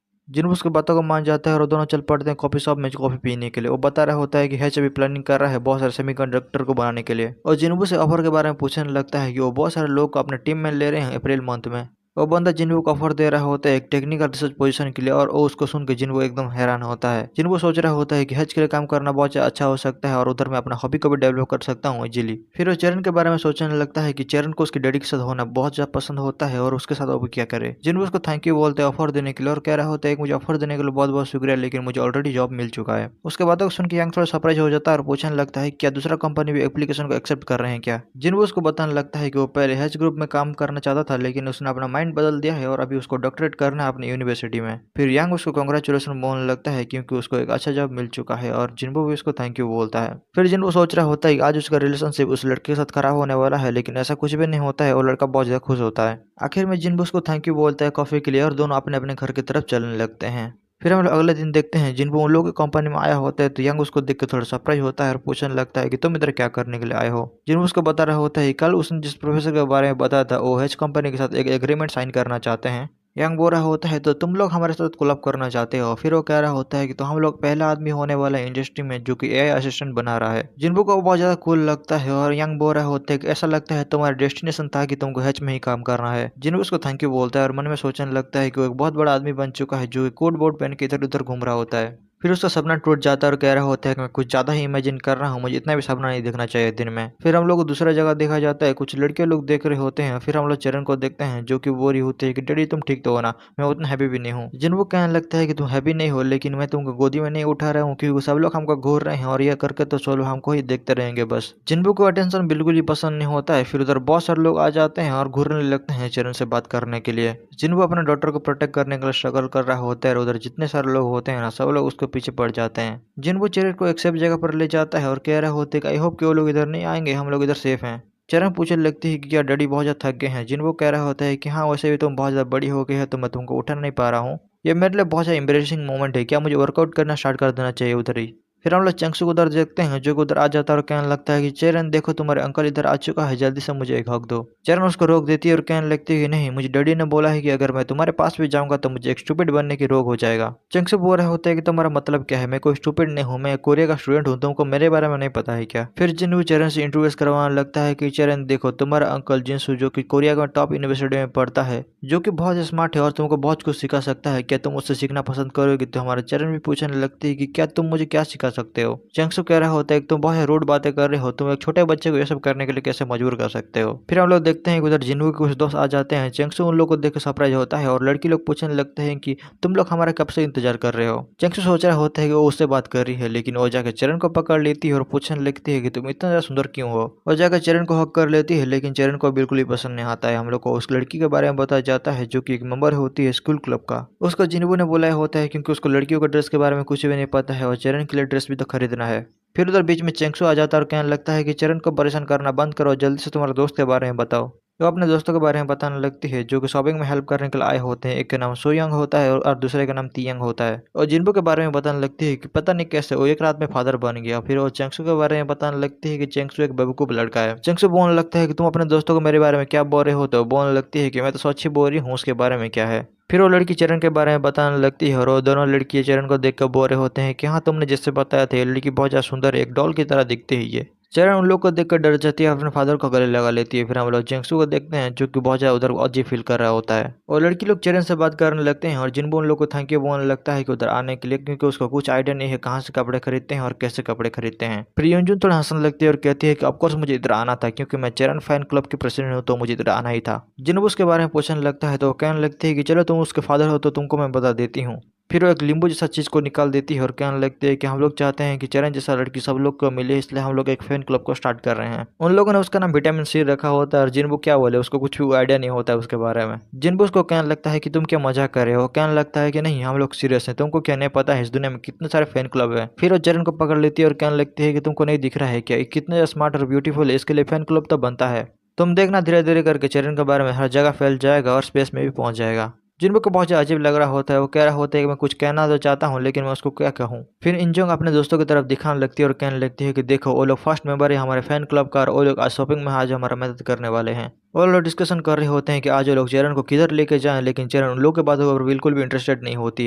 जिनको उसकी बातों को मान जाता है और दोनों चल पड़ते हैं कॉफी शॉप में कॉफी पीने के लिए। वो बता रहा होता है कि हैच अभी प्लानिंग कर रहा है बहुत सारे सेमीकंडक्टर को बनाने के लिए, और जिनको से ऑफर के बारे में पूछने लगता है कि वो बहुत सारे लोग को अपने टीम में ले रहे हैं अप्रैल मंथ में। वो बंदा जिनको को ऑफर दे रहा होता है एक टेक्निकल रिसर्च पोजीशन के लिए, और वो उसको सुन के जिनको एकदम हैरान होता है। जिनको सोच रहा होता है कि हैच के लिए काम करना बहुत अच्छा हो सकता है और उधर मैं अपना हॉबी को भी डेवलप कर सकता हूँ इजीली। फिर वो चरण के बारे में सोचने लगता है कि चरण को उसकी डैडी के साथ होना बहुत ज्यादा पसंद होता है और उसके साथ वो भी क्या करे। जिनको उसको थैंक यू बोलते हैं ऑफर देने के लिए और कह रहा होता है कि मुझे ऑफर देने के लिए बहुत बहुत शुक्रिया, लेकिन मुझे ऑलरेडी जॉब मिल चुका है। उसके बातों को सुन के यांग थोड़ा सरप्राइज हो जाता है और पूछने लगता है क्या दूसरा कंपनी भी एप्लीकेशन को एक्सेप्ट कर रहे हैं क्या। जिनको उसको बताने लगता है कि वो पहले हैच ग्रुप में काम करना चाहता था, लेकिन उसने अपना माइंड बदल दिया है और अभी उसको डॉक्टरेट करना है अपनी यूनिवर्सिटी में। फिर यांग उसको कांग्रेचुलेशन बोलने लगता है क्योंकि उसको एक अच्छा जॉब मिल चुका है, और जिन्हो भी उसको थैंक यू बोलता है। फिर जिन्हो सोच रहा होता है कि आज उसका रिलेशनशिप उस लड़के के साथ खराब होने वाला है, लेकिन ऐसा कुछ भी नहीं होता है और लड़का बहुत ज्यादा खुश होता है। आखिर में जिन्हो उसको थैंक यू बोलता है कॉफी के लिए और दोनों अपने अपने घर की तरफ चलने लगते हैं। फिर हम लोग अगले दिन देखते हैं जिनको उन लोगों की कंपनी में आया होता है, तो यंग उसको देख के थोड़ा सरप्राइज होता है और पूछने लगता है कि तुम इधर क्या करने के लिए आए हो। जिनको उसको बता रहा होता है कल उसने जिस प्रोफेसर के बारे में बताया था वो एच कंपनी के साथ एक एग्रीमेंट साइन करना चाहते हैं। यंग बोल रहा होता है तो तुम लोग हमारे साथ कोलैब करना चाहते हो। फिर वो कह रहा होता है कि तो हम लोग पहला आदमी होने वाला है इंडस्ट्री में जो कि एआई असिस्टेंट बना रहा है। जिनको को बहुत ज्यादा कूल लगता है और यंग बोल रहा होता है कि ऐसा लगता है तुम्हारा डेस्टिनेशन था कि तुमको हैच में ही काम करना है। जिनको उसको थैंक यू बोलता है और मन में सोचने लगता है कि वो एक बहुत बड़ा आदमी बन चुका है जो कोट बोर्ड पहन के इधर उधर घूम रहा होता है। फिर उसका सपना टूट जाता है और कह रहा होता है कि मैं कुछ ज्यादा ही इमेजिन कर रहा हूँ, मुझे इतना भी सपना नहीं देखना चाहिए दिन में। फिर हम लोग को दूसरा जगह देखा जाता है, कुछ लड़के लोग देख रहे होते हैं। फिर हम लोग चरण को देखते हैं जो कि बोल रही होती है कि डैडी तुम ठीक तो हो ना, मैं उतना हैप्पी भी नहीं हूँ। जिनको कहने लगता है कि तुम हैप्पी नहीं हो, लेकिन मैं तुमको गोदी में नहीं उठा रहा हूँ क्योंकि सब लोग हमको घूर रहे हैं और यह करके तो सब लोग हमको ही देखते रहेंगे बस। जिनको को अटेंशन बिल्कुल ही पसंद नहीं होता है। फिर उधर बहुत सारे लोग आ जाते हैं और घूरने लगते हैं चरण से बात करने के लिए। जिनको अपने डॉटर को प्रोटेक्ट करने के लिए स्ट्रगल कर रहा होता है और उधर जितने सारे लोग होते हैं ना सब लोग उसके पीछे पड़ जाते हैं। जिनको चरण को एक सेफ जगह पर ले जाता है और कह रहा होते हैं कि आई होप कि वो लोग इधर नहीं आएंगे, हम लोग इधर सेफ हैं। चरण पूछने लगती है कि क्या डैडी बहुत ज्यादा थक गए हैं। जिनको कह रहा होता है कि हाँ वैसे भी तुम बहुत ज्यादा बड़ी हो गई है तो मैं तुमको उठा नहीं पा रहा हूँ, ये मेरे लिए बहुत ज़्यादा एम्बरेसिंग मोमेंट है, क्या मुझे वर्कआउट करना स्टार्ट कर देना चाहिए उधर ही। फिर हम लोग चंक्सू को उधर देखते हैं जो कि उधर आ जाता है और कहने लगता है कि चरण देखो तुम्हारे अंकल इधर आ चुका है, जल्दी से मुझे एक हक दो। चरण उसको रोक देती है और कहने लगती है कि नहीं, मुझे डैडी ने बोला है कि अगर मैं तुम्हारे पास भी जाऊंगा तो मुझे एक स्टूपिड बनने की रोग हो जाएगा। चंक्सू बोल रहा होता है कि तुम्हारा मतलब क्या है, मैं कोई स्टूपिड नहीं हूँ, मैं कोरिया का स्टूडेंट हूँ, तुमको मेरे बारे में नहीं पता है क्या। फिर जिन्हू चरण से इंट्रोड्यूस करवाने लगता है कि चरण देखो तुम्हारा अंकल जिनसू जो कि कोरिया का टॉप यूनिवर्सिटी में पढ़ता है, जो कि बहुत स्मार्ट है और तुमको बहुत कुछ सिखा सकता है, क्या तुम उससे सीखना पसंद करोगे। तो हमारे चरण भी पूछने लगती है कि क्या तुम मुझे क्या सिखा सकते हो। चंक्सू कह रहा होता है कि तुम बहुत रूड बातें कर रहे हो, तुम एक छोटे बच्चे को ये सब करने के लिए कैसे मजबूर कर सकते हो। फिर हम लोग देखते हैं कि उधर जिन्हू के कुछ दोस्त आ जाते हैं। चंक्सू उन लोग को देख कर सरप्राइज होता है और लड़की लोग पूछने लगते हैं कि तुम लोग हमारा कब से इंतजार कर रहे हो। चंक्सू सोच रहा होता है कि वो उससे बात कर रही है, लेकिन वो जाकर चरण को पकड़ लेती है और पूछने लगती है कि तुम इतना ज्यादा सुंदर क्यों हो। वो जाकर चरण को हक कर लेती है, लेकिन चरण को बिल्कुल ही पसंद नहीं आता है। हम लोग को उस लड़की के बारे में बताया जाता है जो कि एक मेंबर होती है स्कूल क्लब का। उसको जिन्हू ने बुलाया होता है क्योंकि उसको लड़कियों के ड्रेस के बारे में कुछ भी नहीं पता है और चरण के लिए ड्रेस भी तो खरीदना है। फिर उधर बीच में चेंगसू आ जाता है और कहने लगता है कि चरण को परेशान करना बंद करो, जल्दी से तुम्हारे दोस्त के बारे में बताओ। वो अपने दोस्तों के बारे में बताने लगती है जो कि शॉपिंग में हेल्प करने के लिए आए होते हैं। एक का नाम सोयंग होता है और दूसरे का नाम तियंग होता है। और जिन्बू के बारे में बताने लगती है कि पता नहीं कैसे वो एक रात में फादर बन गया। फिर वो चेंगसू के बारे में बताने लगती है कि चेंगसू एक बेवकूफ लड़का है। चेंगसू बोलने लगता है कि तुम अपने दोस्तों को मेरे बारे में क्या बोल रहे हो, तो बोलने लगती है कि मैं तो सच ही बोल रही हूँ, उसके बारे में क्या है। फिर वो लड़की चरण के बारे में बताने लगती है और वो दोनों लड़की चरण को देखकर बोल रहे होते हैं कि हाँ, तुमने जिससे बताया था ये लड़की बहुत ज्यादा सुंदर है, एक डॉल की तरह दिखती है ये। चरण उन लोग को देखकर डर जाती है, अपने फादर को गले लगा लेती है। फिर हम लोग जेंगसू को देखते हैं जो कि बहुत ज्यादा उधर अजीब फील कर रहा होता है। और लड़की लोग चरण से बात करने लगते हैं और जिनबो उन लोग को थैंक यू बोलने लगता है कि उधर आने के लिए, क्योंकि उसको कुछ आइडिया नहीं है कहाँ से कपड़े खरीदते हैं और कैसे कपड़े खरीदते हैं। फिर युनजुन थोड़ा हंसने लगती है और कहती है कि ऑफकोर्स मुझे इधर आना था, क्योंकि मैं चरण फैन क्लब की प्रेसिडेंट हूँ, तो मुझे इधर आना ही था। जिनबो उसके बारे में पूछने लगता है तो वो कहने लगती है कि चलो तुम उसके फादर हो तो तुमको मैं बता देती हूँ। फिर वो एक लींबू जैसा चीज को निकाल देती है और कहने लगती है कि हम लोग चाहते हैं कि चरण जैसा लड़की सब लोग को मिले, इसलिए हम लोग एक फैन क्लब को स्टार्ट कर रहे हैं। उन लोगों ने उसका नाम विटामिन सी रखा होता है और जिन्बू क्या बोले, उसको कुछ भी आइडिया नहीं होता है उसके बारे में। जिन्बू उसको कहने लगता है कि तुम क्या मजाक कर रहे हो, कहने लगता है कि नहीं हम लोग सीरियस हैं, तुमको क्या नहीं पता है इस दुनिया में कितने सारे फैन क्लब है। फिर वो चरण को पकड़ लेती है और कहने लगती है कि तुमको नहीं दिख रहा है क्या, ये कितने स्मार्ट और ब्यूटीफुल है, इसके लिए फैन क्लब तो बनता है। तुम देखना धीरे धीरे करके चरण के बारे में हर जगह फैल जाएगा और स्पेस में भी पहुंच जाएगा। जिनको को बहुत अजीब लग रहा होता है, वो कह रहा होता है कि मैं कुछ कहना तो चाहता हूँ लेकिन मैं उसको क्या कहूँ। फिर इंजोंग अपने दोस्तों की तरफ दिखाने लगती है और कहने लगती है कि देखो वो लोग फर्स्ट मेंबर है हमारे फैन क्लब का और वो लोग आज शॉपिंग में आज हमारा मदद करने वाले हैं। वो लोग डिस्कशन कर रहे होते हैं कि आज वो लोग चरण को किधर लेके जाएं, लेकिन चरण उन लोग के बातों पर बिल्कुल भी इंटरेस्टेड नहीं होती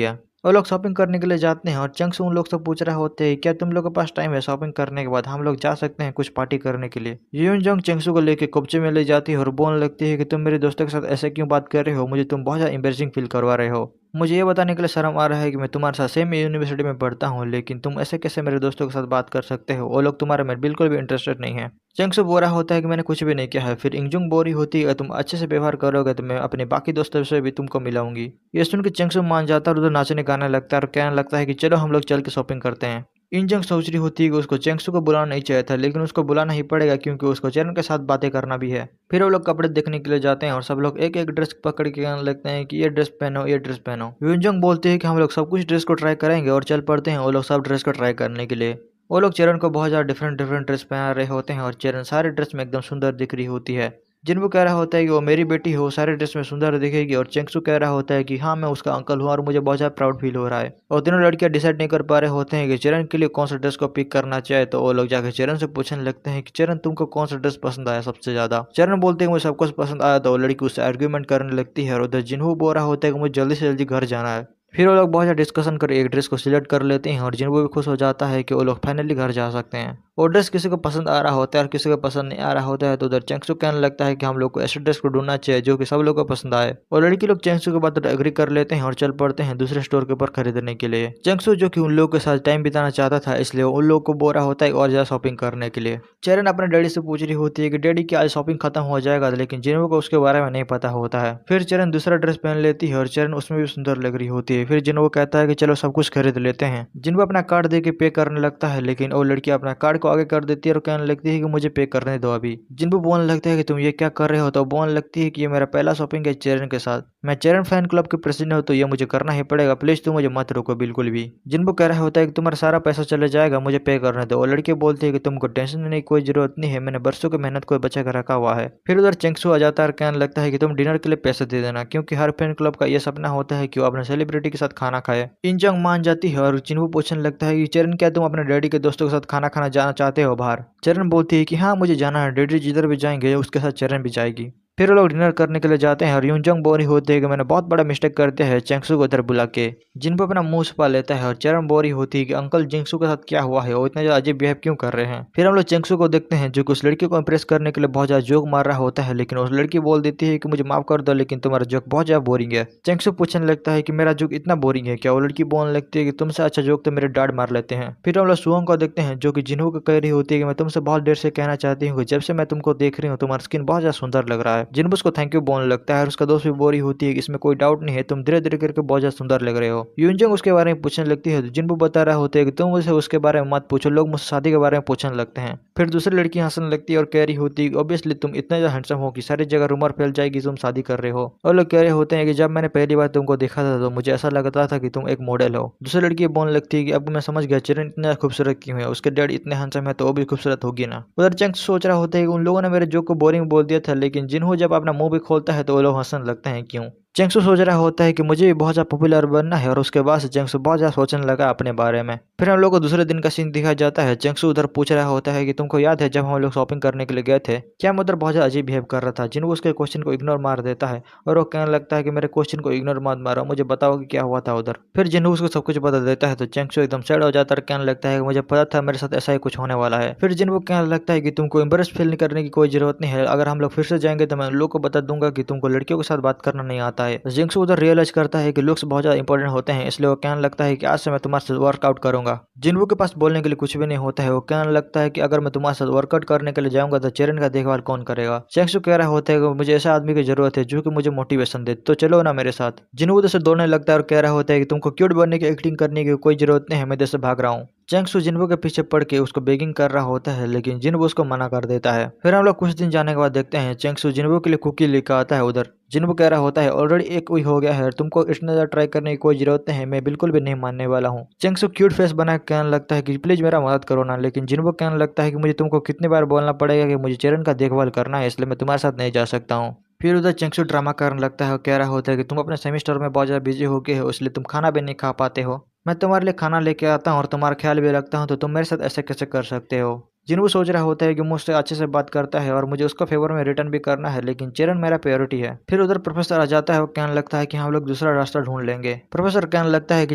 है। वो लोग शॉपिंग करने के लिए जाते हैं और चंग से उन लोग से पूछ रहे होते हैं क्या तुम लोग के पास टाइम है, शॉपिंग करने के बाद हम लोग जा सकते हैं कुछ पार्टी करने के लिए। यून जोंग चेंगसू को लेकर कोपचे में ले जाती है और बोलने लगती है कि तुम मेरे दोस्तों के साथ ऐसे क्यों बात कर रहे हो, मुझे तुम बहुत ज्यादा एम्बेरसिंग फील करवा रहे हो। मुझे ये बताने के लिए शर्म आ रहा है कि मैं तुम्हारे साथ सेम यूनिवर्सिटी में पढ़ता हूँ, लेकिन तुम ऐसे कैसे मेरे दोस्तों के साथ बात कर सकते हो, वो लोग तुम्हारे में बिल्कुल भी इंटरेस्टेड नहीं है। चेंगसू बोल रहा होता है कि मैंने कुछ भी नहीं किया है। फिर इंजुंग बोरी होती है तुम अच्छे से व्यवहार करोगे तो मैं अपने बाकी दोस्तों से भी तुमको मिलाऊंगी। ये सुन के चेंगसू मान जाता है और उधर नाचने गाने लगता है और कहने लगता है कि चलो हम लोग चल के शॉपिंग करते हैं। इंजंग सोच रही होती है कि उसको चेंगसू को बुलाना नहीं चाहिए था, लेकिन उसको बुलाना ही पड़ेगा क्योंकि उसको चरण के साथ बातें करना भी है। फिर वो लोग कपड़े देखने के लिए जाते हैं और सब लोग एक एक ड्रेस पकड़ के कहने लगते हैं कि ये ड्रेस पहनो ये ड्रेस पहनो। युनजंग बोलते हैं कि हम लोग सब कुछ ड्रेस को ट्राई करेंगे और चल पड़ते हैं वो लोग सब ड्रेस को ट्राई करने के लिए। वो लोग चरण को बहुत ज़्यादा डिफरेंट डिफरेंट ड्रेस पहना रहे होते हैं और चरण सारे ड्रेस में एकदम सुंदर दिख रही होती है। जिन्बू कह रहा होता है कि वो मेरी बेटी है, वो सारे ड्रेस में सुंदर दिखेगी, और चेंगसू कह रहा होता है कि हाँ मैं उसका अंकल हूँ और मुझे बहुत ज़्यादा प्राउड फील हो रहा है। और तीनों लड़कियां डिसाइड नहीं कर पा रहे होते हैं कि चरण के लिए कौन सा ड्रेस को पिक करना चाहिए, तो वो लोग जाकर चरण से पूछने लगते हैं कि चरण तुमको कौन सा ड्रेस पसंद आया सबसे ज्यादा। चरण बोलते हैं मुझे सब कुछ पसंद आया, तो वो लड़की उससे आर्ग्यूमेंट करने लगती है और उधर जिन्हू बोल रहा होता है कि मुझे जल्दी से जल्दी घर जाना है। फिर वो लोग बहुत ज़्यादा डिस्कशन कर एक ड्रेस को सिलेक्ट कर लेते हैं और जिन्हों भी खुश हो जाता है कि वो लोग फाइनली घर जा सकते हैं। वो ड्रेस किसी को पसंद आ रहा होता है और किसी को पसंद नहीं आ रहा होता है, तो उधर चेंगसू कहने लगता है कि हम लोग को ऐसे ड्रेस को ढूंढना चाहिए जो कि सब लोगों को पसंद आए। और लड़की लोग चेंगसू के बात एग्री कर लेते हैं और चल पड़ते हैं दूसरे स्टोर के ऊपर खरीदने के लिए। चेंगसू जो कि उन लोगों के साथ टाइम बिताना चाहता था, इसलिए उन लोगों को बोल रहा होता है और ज्यादा शॉपिंग करने के लिए। चरण अपने डैडी से पूछ रही होती है कि डैडी क्या आज शॉपिंग खत्म हो जाएगा, लेकिन जिन्हों को उसके बारे में नहीं पता होता है। फिर चरण दूसरा ड्रेस पहन लेती है और चरण उसमें भी सुंदर लग रही होती है। फिर जिन्हों कहता है कि चलो सब कुछ खरीद लेते हैं। जिनको अपना कार्ड दे के पे करने लगता है, लेकिन वो लड़की अपना कार्ड को आगे कर देती है और कहने लगती है कि मुझे पे करने दो अभी। जिनको बोलने लगता है कि तुम ये क्या कर रहे हो, तो बोलने लगती है कि ये मेरा पहला शॉपिंग है चरण के साथ, मैं चरण फैन क्लब के प्रेसिडेंट हूँ तो ये मुझे करना ही पड़ेगा, प्लीज तुम मुझे मत रोको बिल्कुल भी। जिनको कह रहा होता है कि तुम्हारा सारा पैसा चले जाएगा, मुझे पे करने दो। और लड़की बोलती है कि तुमको टेंशन लेने की कोई जरूरत नहीं है, मैंने बरसों की मेहनत को बचा कर रखा हुआ है। फिर उधर चेंगसू आ जाता है और कहने लगता है कि तुम डिनर के लिए पैसे दे देना, क्योंकि हर फैन क्लब का ये सपना होता है कि वो अपने सेलिब्रिटी के साथ खाना खाए। इंजंग मान जाती है और चिन्हू पूछने लगता है कि चरण क्या तुम अपने डैडी के दोस्तों के साथ खाना खाना जाना चाहते हो बाहर। चरण बोलती है कि हाँ मुझे जाना है, डैडी जिधर भी जाएंगे उसके साथ चरण भी जाएगी। फिर वो लोग डिनर करने के लिए जाते हैं और यूनजंग बोरी होते हैं कि मैंने बहुत बड़ा मिस्टेक करते हैं चेंगसू को उधर बुला के। जिन पर अपना मुंह छुपा लेता है और चरण बोरी होती है कि अंकल जिंगसू के साथ क्या हुआ है, वो इतना ज्यादा अजीब बिहेव क्यों कर रहे हैं। फिर हम लोग चेंगसू को देखते हैं जो कि उस लड़की को इंप्रेस करने के लिए बहुत ज्यादा जोक मार रहा होता है, लेकिन उस लड़की बोल देती है कि मुझे माफ कर दो लेकिन तुम्हारा जोक बहुत ज्यादा बोरिंग है। चेंगसू पूछने लगता है कि मेरा जोक इतना बोरिंग है क्या। वो लड़की बोलने लगती है कि तुमसे अच्छा जोक तो मेरे डैड मार लेते हैं। फिर हम लोग सुओंग को देखते हैं जो कि जिन्हों को कह रही होती है कि मैं तुमसे बहुत देर से कहना चाहती हूँ, जब से मैं तुमको देख रही हूँ तुम्हारा स्किन बहुत ज्यादा सुंदर लग रहा है। जिन्हों उसको थैंक यू बोलने लगता है और उसका दोस्त भी बोरी होती है कि इसमें कोई डाउट नहीं है, तुम धीरे धीरे करके बहुत ज्यादा सुंदर लग रहे हो। यूनजंग उसके बारे में पूछने लगती है, जिनको बता रहा होता है कि तुम मुझसे उसके बारे में मत पूछो, लोग मुझसे शादी के बारे में पूछने लगते हैं। फिर दूसरी लड़की हंसने लगती है और कह रही होती है ऑब्वियसली तुम इतने ज्यादा हैंडसम हो कि सारी जगह रूमर फैल जाएगी तुम शादी कर रहे हो। और लोग कह रहे होते हैं कि जब मैंने पहली बार तुमको देखा था तो मुझे ऐसा लगता था कि तुम एक मॉडल हो। दूसरी लड़की बोलने लगती है कि अब मैं समझ गया चरण इतना खूबसूरत क्यों है, उसके डैड इतने हैंडसम है तो वो भी खूबसूरत होगी ना। उधर चंग सोच रहा होता है कि उन लोगों ने मेरे जोक को बोरिंग बोल दिया था, लेकिन जिन्हों जिन्हों जब अपना मुंह भी खोलता है तो वो लोग हंसने लगते हैं क्यों। चेंगसू सोच रहा होता है कि मुझे भी बहुत ज़्यादा पॉपुलर बनना है और उसके बाद से चेंगसू बहुत ज़्यादा सोचने लगा अपने बारे में। फिर हम लोग को दूसरे दिन का सीन दिखाया जाता है। चेंगसू उधर पूछ रहा होता है कि तुमको याद है जब हम लोग शॉपिंग करने के लिए गए थे, क्या मैं उधर बहुत ज़्यादा अजीब बिहेव कर रहा था। जिन्हों उसके क्वेश्चन को इग्नोर मार देता है और वो कहने लगता है कि मेरे क्वेश्चन को इग्नोर मत मारो, मुझे बताओ कि क्या हुआ था उधर। फिर जिन्हों उसको सब कुछ बता देता है तो चेंगसू एकदम सैड हो जाता है और कहने लगता है कि मुझे पता था मेरे साथ ऐसा ही कुछ होने वाला है। फिर जिन्हों कहने लगता है कि तुमको एम्बेरस फील करने की कोई जरूरत नहीं है, अगर हम लोग फिर से जाएंगे तो मैं उन लोग को बता दूंगा कि तुमको लड़कियों के साथ बात करना नहीं आता है। जिंक्सू उधर रियलाइज करता है कि लुक्स बहुत ज्यादा इंपॉर्टेंट होते हैं, इसलिए वो कहने लगता है कि आज से मैं तुम्हारे साथ वर्कआउट करूंगा। जिन्हों के पास बोलने के लिए कुछ भी नहीं होता है, वो कहने लगता है कि अगर मैं तुम्हारे साथ वर्कआउट करने के लिए जाऊंगा तो चेरन का देखभाल कौन करेगा। जिंक्सू कह रहा होता है कि मुझे ऐसा आदमी की जरूरत है जो कि मुझे मोटिवेशन दे, तो चलो ना मेरे साथ। जिन्हों उधर से दौड़ने लगता है और कह रहा होता है कि तुमको क्यूट बनने की एक्टिंग करने की कोई जरूरत नहीं है, मैं इधर से भाग रहा हूँ। चेंगसू जिन्वो के पीछे पड़ के उसको बेगिंग कर रहा होता है, लेकिन जिन्वो उसको मना कर देता है। फिर हम लोग कुछ दिन जाने के बाद देखते हैं चेंगसू जिन्वो के लिए कुकी लेकर आता है उधर। जिन्वो कह रहा होता है ऑलरेडी एक वीक हो गया है, तुमको इतना ज्यादा ट्राई करने की कोई जरूरत नहीं है, मैं बिल्कुल भी नहीं मानने वाला हूँ। चेंगसू क्यूट फेस बना के कहने लगता है कि प्लीज मेरा मदद करो ना, लेकिन जिन्वो कहने लगता है कि मुझे तुमको कितनी बार बोलना पड़ेगा कि मुझे चेरन का देखभाल करना है, इसलिए मैं तुम्हारे साथ नहीं जा सकता हूँ। फिर उधर चेंगसू ड्रामा करने लगता है और कह रहा होता है कि तुम अपने सेमेस्टर में बहुत ज्यादा बिजी हो गए हो, इसलिए तुम खाना भी नहीं खा पाते हो। मैं तुम्हारे लिए खाना लेके आता हूँ और तुम्हारा ख्याल भी रखता हूँ, तो तुम मेरे साथ ऐसे कैसे कर सकते हो। जिन्हों सोच रहा होता है कि मुझसे अच्छे से बात करता है और मुझे उसका फेवर में रिटर्न भी करना है, लेकिन चेरन मेरा प्रायोरिटी है। फिर उधर प्रोफेसर आ जाता है और कहने लगता है कि हम लोग दूसरा रास्ता ढूंढ लेंगे। प्रोफेसर कहने लगता है कि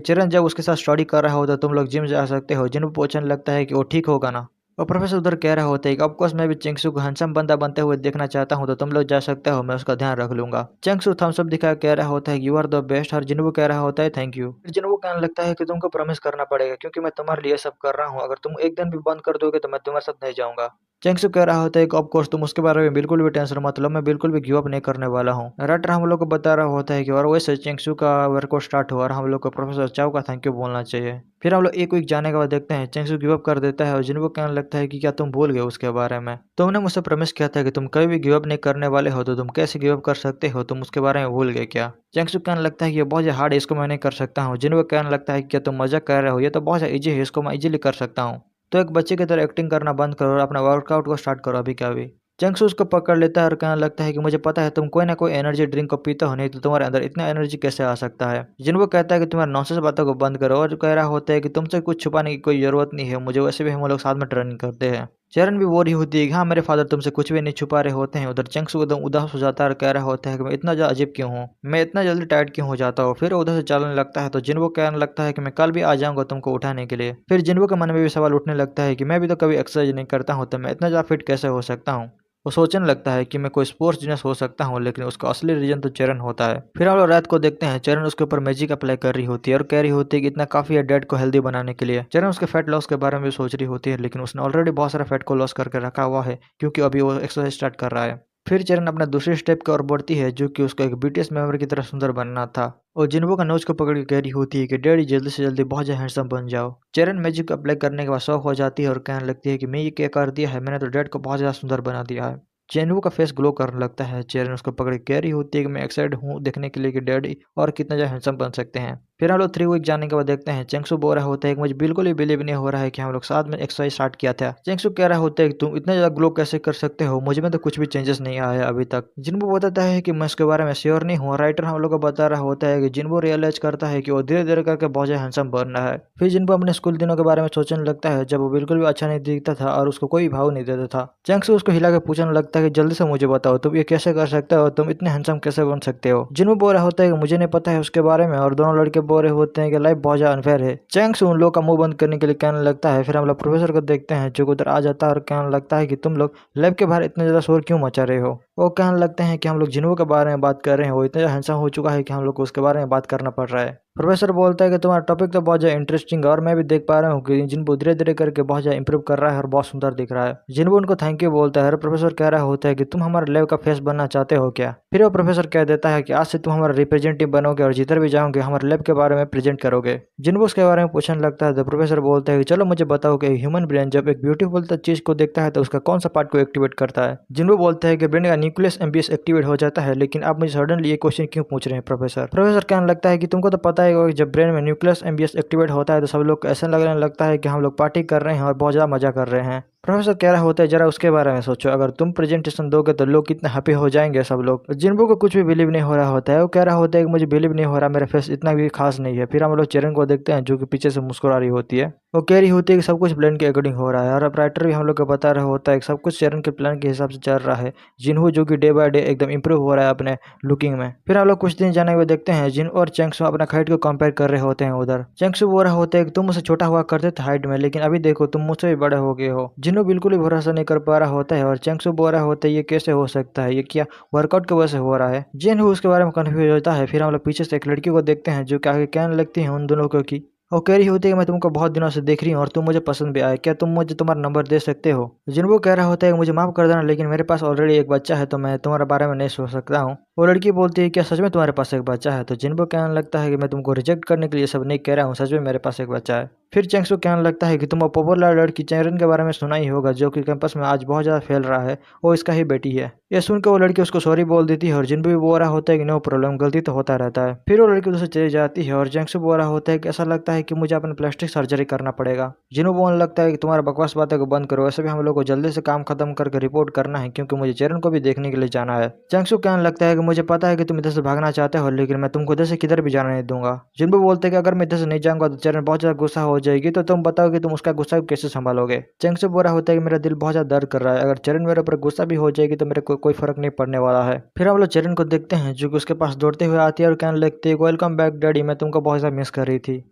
चेरन जब उसके साथ स्टडी कर रहा हो तो तुम लोग जिम जा सकते हो। जिन्हों पूछने लगता है कि वो ठीक होगा ना। और प्रोफेसर उधर कह रहा होता है कि ऑफकोर्स मैं भी चेंगसू को हैंडसम बंदा बनते हुए देखना चाहता हूँ, तो तुम लोग जा सकते हो, मैं उसका ध्यान रख लूंगा। चेंगसू थम्स अप दिखा कह रहा होता है कि यू आर द बेस्ट, और जिन्हों कह रहा होता है थैंक यू। फिर जिन्हों कहने लगता है कि तुमको प्रॉमिस करना पड़ेगा क्योंकि मैं तुम्हारे लिए सब कर रहा हूँ, अगर तुम एक दिन भी बंद कर दोगे तो मैं तुम्हारे साथ नहीं जाऊंगा। चेंगसू कह रहा होता है कि ऑफकोर्स तुम उसके बारे में बिल्कुल भी टेंशन मत लो, मैं बिल्कुल भी गिव अप नहीं करने वाला हूँ। राइटर हम लोग को बता रहा होता है कि और वैसे चेंगसू का वर्कआउट स्टार्ट हुआ और हम लोग को प्रोफेसर चाओ का थैंक यू बोलना चाहिए। फिर हम लोग एक वीक जाने के बाद देखते हैं चेंगसू गिव अप कर देता है और जिनको कहने लगता है कि क्या तुम भूल गए उसके बारे में, तुमने मुझसे प्रॉमिस किया था कि तुम कभी भी गिव अप नहीं करने वाले हो, तो तुम कैसे गिव अप कर सकते हो, तुम उसके बारे में भूल गए क्या। चेंगसू कहने लगता है कि ये बहुत ज्यादा हार्ड है, इसको मैं नहीं कर सकता हूँ। जिनको कहने लगता है कि क्या तुम मजाक कर रहे हो, ये तो बहुत ज्यादा इजी है, इसको मैं इजीली कर सकता हूँ। तो एक बच्चे की तरह एक्टिंग करना बंद करो और अपना वर्कआउट को स्टार्ट करो अभी का अभी। चेंगसू उसको पकड़ लेता है और कहने लगता है कि मुझे पता है तुम कोई ना कोई एनर्जी ड्रिंक को पीते हो, नहीं तो तुम्हारे अंदर इतना एनर्जी कैसे आ सकता है। जिनको कहता है कि तुम्हारे नॉनसेंस बातों को बंद करो और कह रहा होता है कि तुमसे कुछ छुपाने की कोई जरूरत नहीं है, मुझे वैसे भी हम लोग साथ में ट्रेनिंग करते हैं। चरण भी बोरी होती है कि हाँ मेरे फादर तुमसे कुछ भी नहीं छुपा रहे होते हैं। उधर चेंगसू एकदम उदास हो जाता है और कह रहा होता है कि मैं इतना ज्यादा अजीब क्यों हूँ, मैं इतना जल्दी टायर्ड क्यों हो जाता हूँ। फिर उधर से चलने लगता है तो जिनको कहने लगता है कि मैं कल भी आ जाऊंगा तुमको उठाने के लिए। फिर जिनको के मन में भी सवाल उठने लगता है कि मैं भी तो कभी एक्सरसाइज नहीं करता हूँ, तो मैं इतना ज्यादा फिट कैसे हो सकता हूँ। वो सोचने लगता है कि मैं कोई स्पोर्ट्स जीनियस हो सकता हूँ, लेकिन उसका असली रीजन तो चरण होता है। फिर हम लोग रात को देखते हैं चरण उसके ऊपर मैजिक अप्लाई कर रही होती है और कह रही होती है कि इतना काफी है डेट को हेल्दी बनाने के लिए। चरण उसके फैट लॉस के बारे में भी सोच रही होती है, लेकिन उसने ऑलरेडी बहुत सारा फैट को लॉस करके रखा हुआ है क्योंकि अभी वो एक्सरसाइज स्टार्ट कर रहा है। फिर चरण अपना दूसरे स्टेप की ओर बढ़ती है जो कि उसको एक बीटीएस मेंबर की तरह सुंदर बनना था, और जिन्वो का नोज को पकड़ के कह रही होती है कि डैडी जल्दी से जल्दी बहुत ज्यादा हैंडसम बन जाओ। चरण मैजिक अप्लाई करने के बाद शौक हो जाती है और कहने लगती है कि मैं ये क्या कर दिया है, मैंने तो डैड को बहुत ज्यादा सुंदर बना दिया है। चेनवू का फेस ग्लो करने लगता है। चेरन उसको पकड़ के कह रही होती है कि मैं एक्साइटेड हूँ देखने के लिए कि डैडी और कितना ज्यादा हैंडसम बन सकते हैं। फिर हम लोग 3 वीक जाने के बाद देखते हैं चेंगसू बोल रहा होता है कि मुझे बिल्कुल भी बिलीव नहीं हो रहा है कि हम लोग साथ में एक्सरसाइज स्टार्ट किया था। चेंगसू कह रहा होता है कि तुम इतना ज्यादा ग्लो कैसे कर सकते हो, मुझे में तो कुछ भी चेंजेस नहीं आया है अभी तक। जिनबू बताता है कि मैं इसके बारे में श्योर नहीं हूँ। राइटर हम लोग को बता रहा होता है कि जिनबू रियलाइज करता है कि वो धीरे धीरे करके बहुत ज्यादा हैंडसम बन रहा है। फिर जिनबू अपने स्कूल दिनों के बारे में सोचने लगता है जब वो बिल्कुल भी अच्छा नहीं दिखता था और उसको कोई भाव नहीं देता था। चेंगसू उसको हिला के पूछने लगता है कि जल्दी से मुझे बताओ तुम ये कैसे कर सकते हो, तुम इतने हैंडसम कैसे बन सकते हो। जिनबू बोल रहा होता है कि मुझे नहीं पता है उसके बारे में, और दोनों लड़के बोल रहे होते हैं कि लाइफ बहुत ज्यादा अनफेयर है। चेंगसू उन लोग का मुंह बंद करने के लिए कहने लगता है। फिर हम लोग प्रोफेसर को देखते हैं जो उधर आ जाता है और कहने लगता है कि तुम लोग लैब के बाहर इतना ज्यादा शोर क्यों मचा रहे हो। वो कहने लगते हैं कि हम लोग जिन्हों के बारे में बात कर रहे हैं वो इतना हैंडसम हो चुका है कि हम लोग को उसके बारे में बात करना पड़ रहा है। प्रोफेसर बोलता है कि तुम्हारा टॉपिक तो बहुत ज्यादा इंटरेस्टिंग है और मैं भी देख पा रहा हूँ कि जिनको धीरे धीरे करके बहुत ज्यादा इंप्रूव कर रहा है और बहुत सुंदर दिख रहा है। जिनको उनको थैंक यू बोलता है और प्रोफेसर कह रहा होता है कि तुम हमारे लैब का फेस बनना चाहते हो क्या। फिर वो प्रोफेसर कह देता है कि आज से तुम हमारा रिप्रेजेंटेटिव बनोगे और जिधर भी जाओगे हमारे लैब के बारे में प्रेजेंट करोगे। जिनको उसके बारे में पूछने लगता है तो प्रोफेसर बोलता है कि चलो मुझे बताओ कि ह्यूमन ब्रेन जब एक ब्यूटीफुल चीज को देखता है तो उसका कौन सा पार्ट को एक्टिवेट करता है। जिनको बोलता है कि ब्रेन का न्यूक्लियस एमबीएस एक्टिवेट हो जाता है, लेकिन आप मुझे सडनली ये क्वेश्चन क्यों पूछ रहे हैं प्रोफेसर। प्रोफेसर कहने लगता है कि तुमको तो पता है कि जब ब्रेन में न्यूक्लियस एमबीएस एक्टिवेट होता है तो सब लोग ऐसा लगने लगता है कि हम लोग पार्टी कर रहे हैं और बहुत ज्यादा मजा कर रहे हैं। प्रोफेसर कह रहा होता है जरा उसके बारे में सोचो, अगर तुम प्रेजेंटेशन दोगे तो लोग कितने हैप्पी हो जाएंगे सब लोग। जिन्बू को कुछ भी बिलीव नहीं हो रहा होता है, वो कह रहा होता है कि मुझे बिलीव नहीं हो रहा, मेरा फेस इतना भी खास नहीं है। फिर हम लोग चेरन को देखते हैं जो कि पीछे से मुस्कुरा रही होती है। वो कह रही होती है कि सब कुछ प्लान के अकॉर्डिंग हो रहा है, और अब राइटर भी हम लोग को बता रहा होता है कि सब कुछ चेरन के प्लान के हिसाब से चल रहा है। जिन्हू जो कि डे बाय डे एकदम इंप्रूव हो रहा है अपने लुकिंग में। फिर हम लोग कुछ दिन जाने के बाद देखते हैं जिन और चेंगसू अपना हाइट को कंपेयर कर रहे होते हैं उधर। चेंगसू बोल रहा होता है कि तुम मुझसे छोटा हुआ करते थे हाइट में, लेकिन अभी देखो तुम मुझसे भी बड़े हो गए हो। जिन्हू बिल्कुल भी भरोसा नहीं कर पा रहा होता है, और चेंगसू बोल रहा होता है ये कैसे हो सकता है, ये क्या वर्कआउट की वजह से हो रहा है। जिन्हू उसके बारे में कंफ्यूज होता है। फिर हम लोग पीछे से एक लड़की को देखते हैं जो कि आगे कहने लगती है उन दोनों को कि वो कह रही होती है कि मैं तुमको बहुत दिनों से देख रही हूँ और तुम मुझे पसंद भी आए, क्या तुम मुझे तुम्हारा नंबर दे सकते हो। जिन्हों कह रहा होता है कि मुझे माफ कर देना, लेकिन मेरे पास ऑलरेडी एक बच्चा है तो मैं तुम्हारे बारे में नहीं सोच सकता हूँ। वो लड़की बोलती है क्या सच में तुम्हारे पास एक बच्चा है। तो जिन्हों कहने लगता है कि मैं तुमको रिजेक्ट करने के लिए सब नहीं कह रहा हूँ, सच में मेरे पास एक बच्चा है। फिर चेंगसू कहने लगता है कि तुम पॉपुलर लड़की चेरन के बारे में सुना ही होगा जो कि कैंपस में आज बहुत ज़्यादा फैल रहा है, वो इसका ही बेटी है। ये सुनकर वो लड़की उसको सॉरी बोल देती है, और जिन भी बोल रहा होता है कि नो प्रॉब्लम, गलती तो होता रहता है। फिर वो लड़की उसे चली जाती है, और चेंगसू बोल रहा होता है कि ऐसा लगता है कि मुझे अपने प्लास्टिक सर्जरी करना पड़ेगा। जिन्हों बोलने लगता है कि तुम्हारा बकवास बातें को बंद करो, ऐसे भी हम लोग को जल्दी से काम खत्म करके रिपोर्ट करना है क्योंकि मुझे चेरन को भी देखने के लिए जाना है। चेंगसू कहने लगता है कि मुझे पता है कि तुम इधर से भागना चाहते हो, लेकिन मैं तुमको इधर से किधर भी जाने नहीं दूंगा। जिन्हों बोलते हैं कि अगर मैं इधर से नहीं जाऊंगा तो चेरन बहुत ज्यादा गुस्सा हो जाएगी, तो तुम बताओ कि तुम उसका गुस्सा कैसे संभालोगे। चेंगसू बोला होता है कि मेरा दिल बहुत ज्यादा दर्द कर रहा है, अगर चेरन मेरे ऊपर गुस्सा भी हो जाएगी तो मेरे को कोई फर्क नहीं पड़ने वाला है। फिर हम लोग चेरन को देखते हैं जो कि उसके पास दौड़ते हुए आती है और कहने लगती है वेलकम बैक डैडी, मैं तुमको बहुत ज्यादा मिस कर रही थी।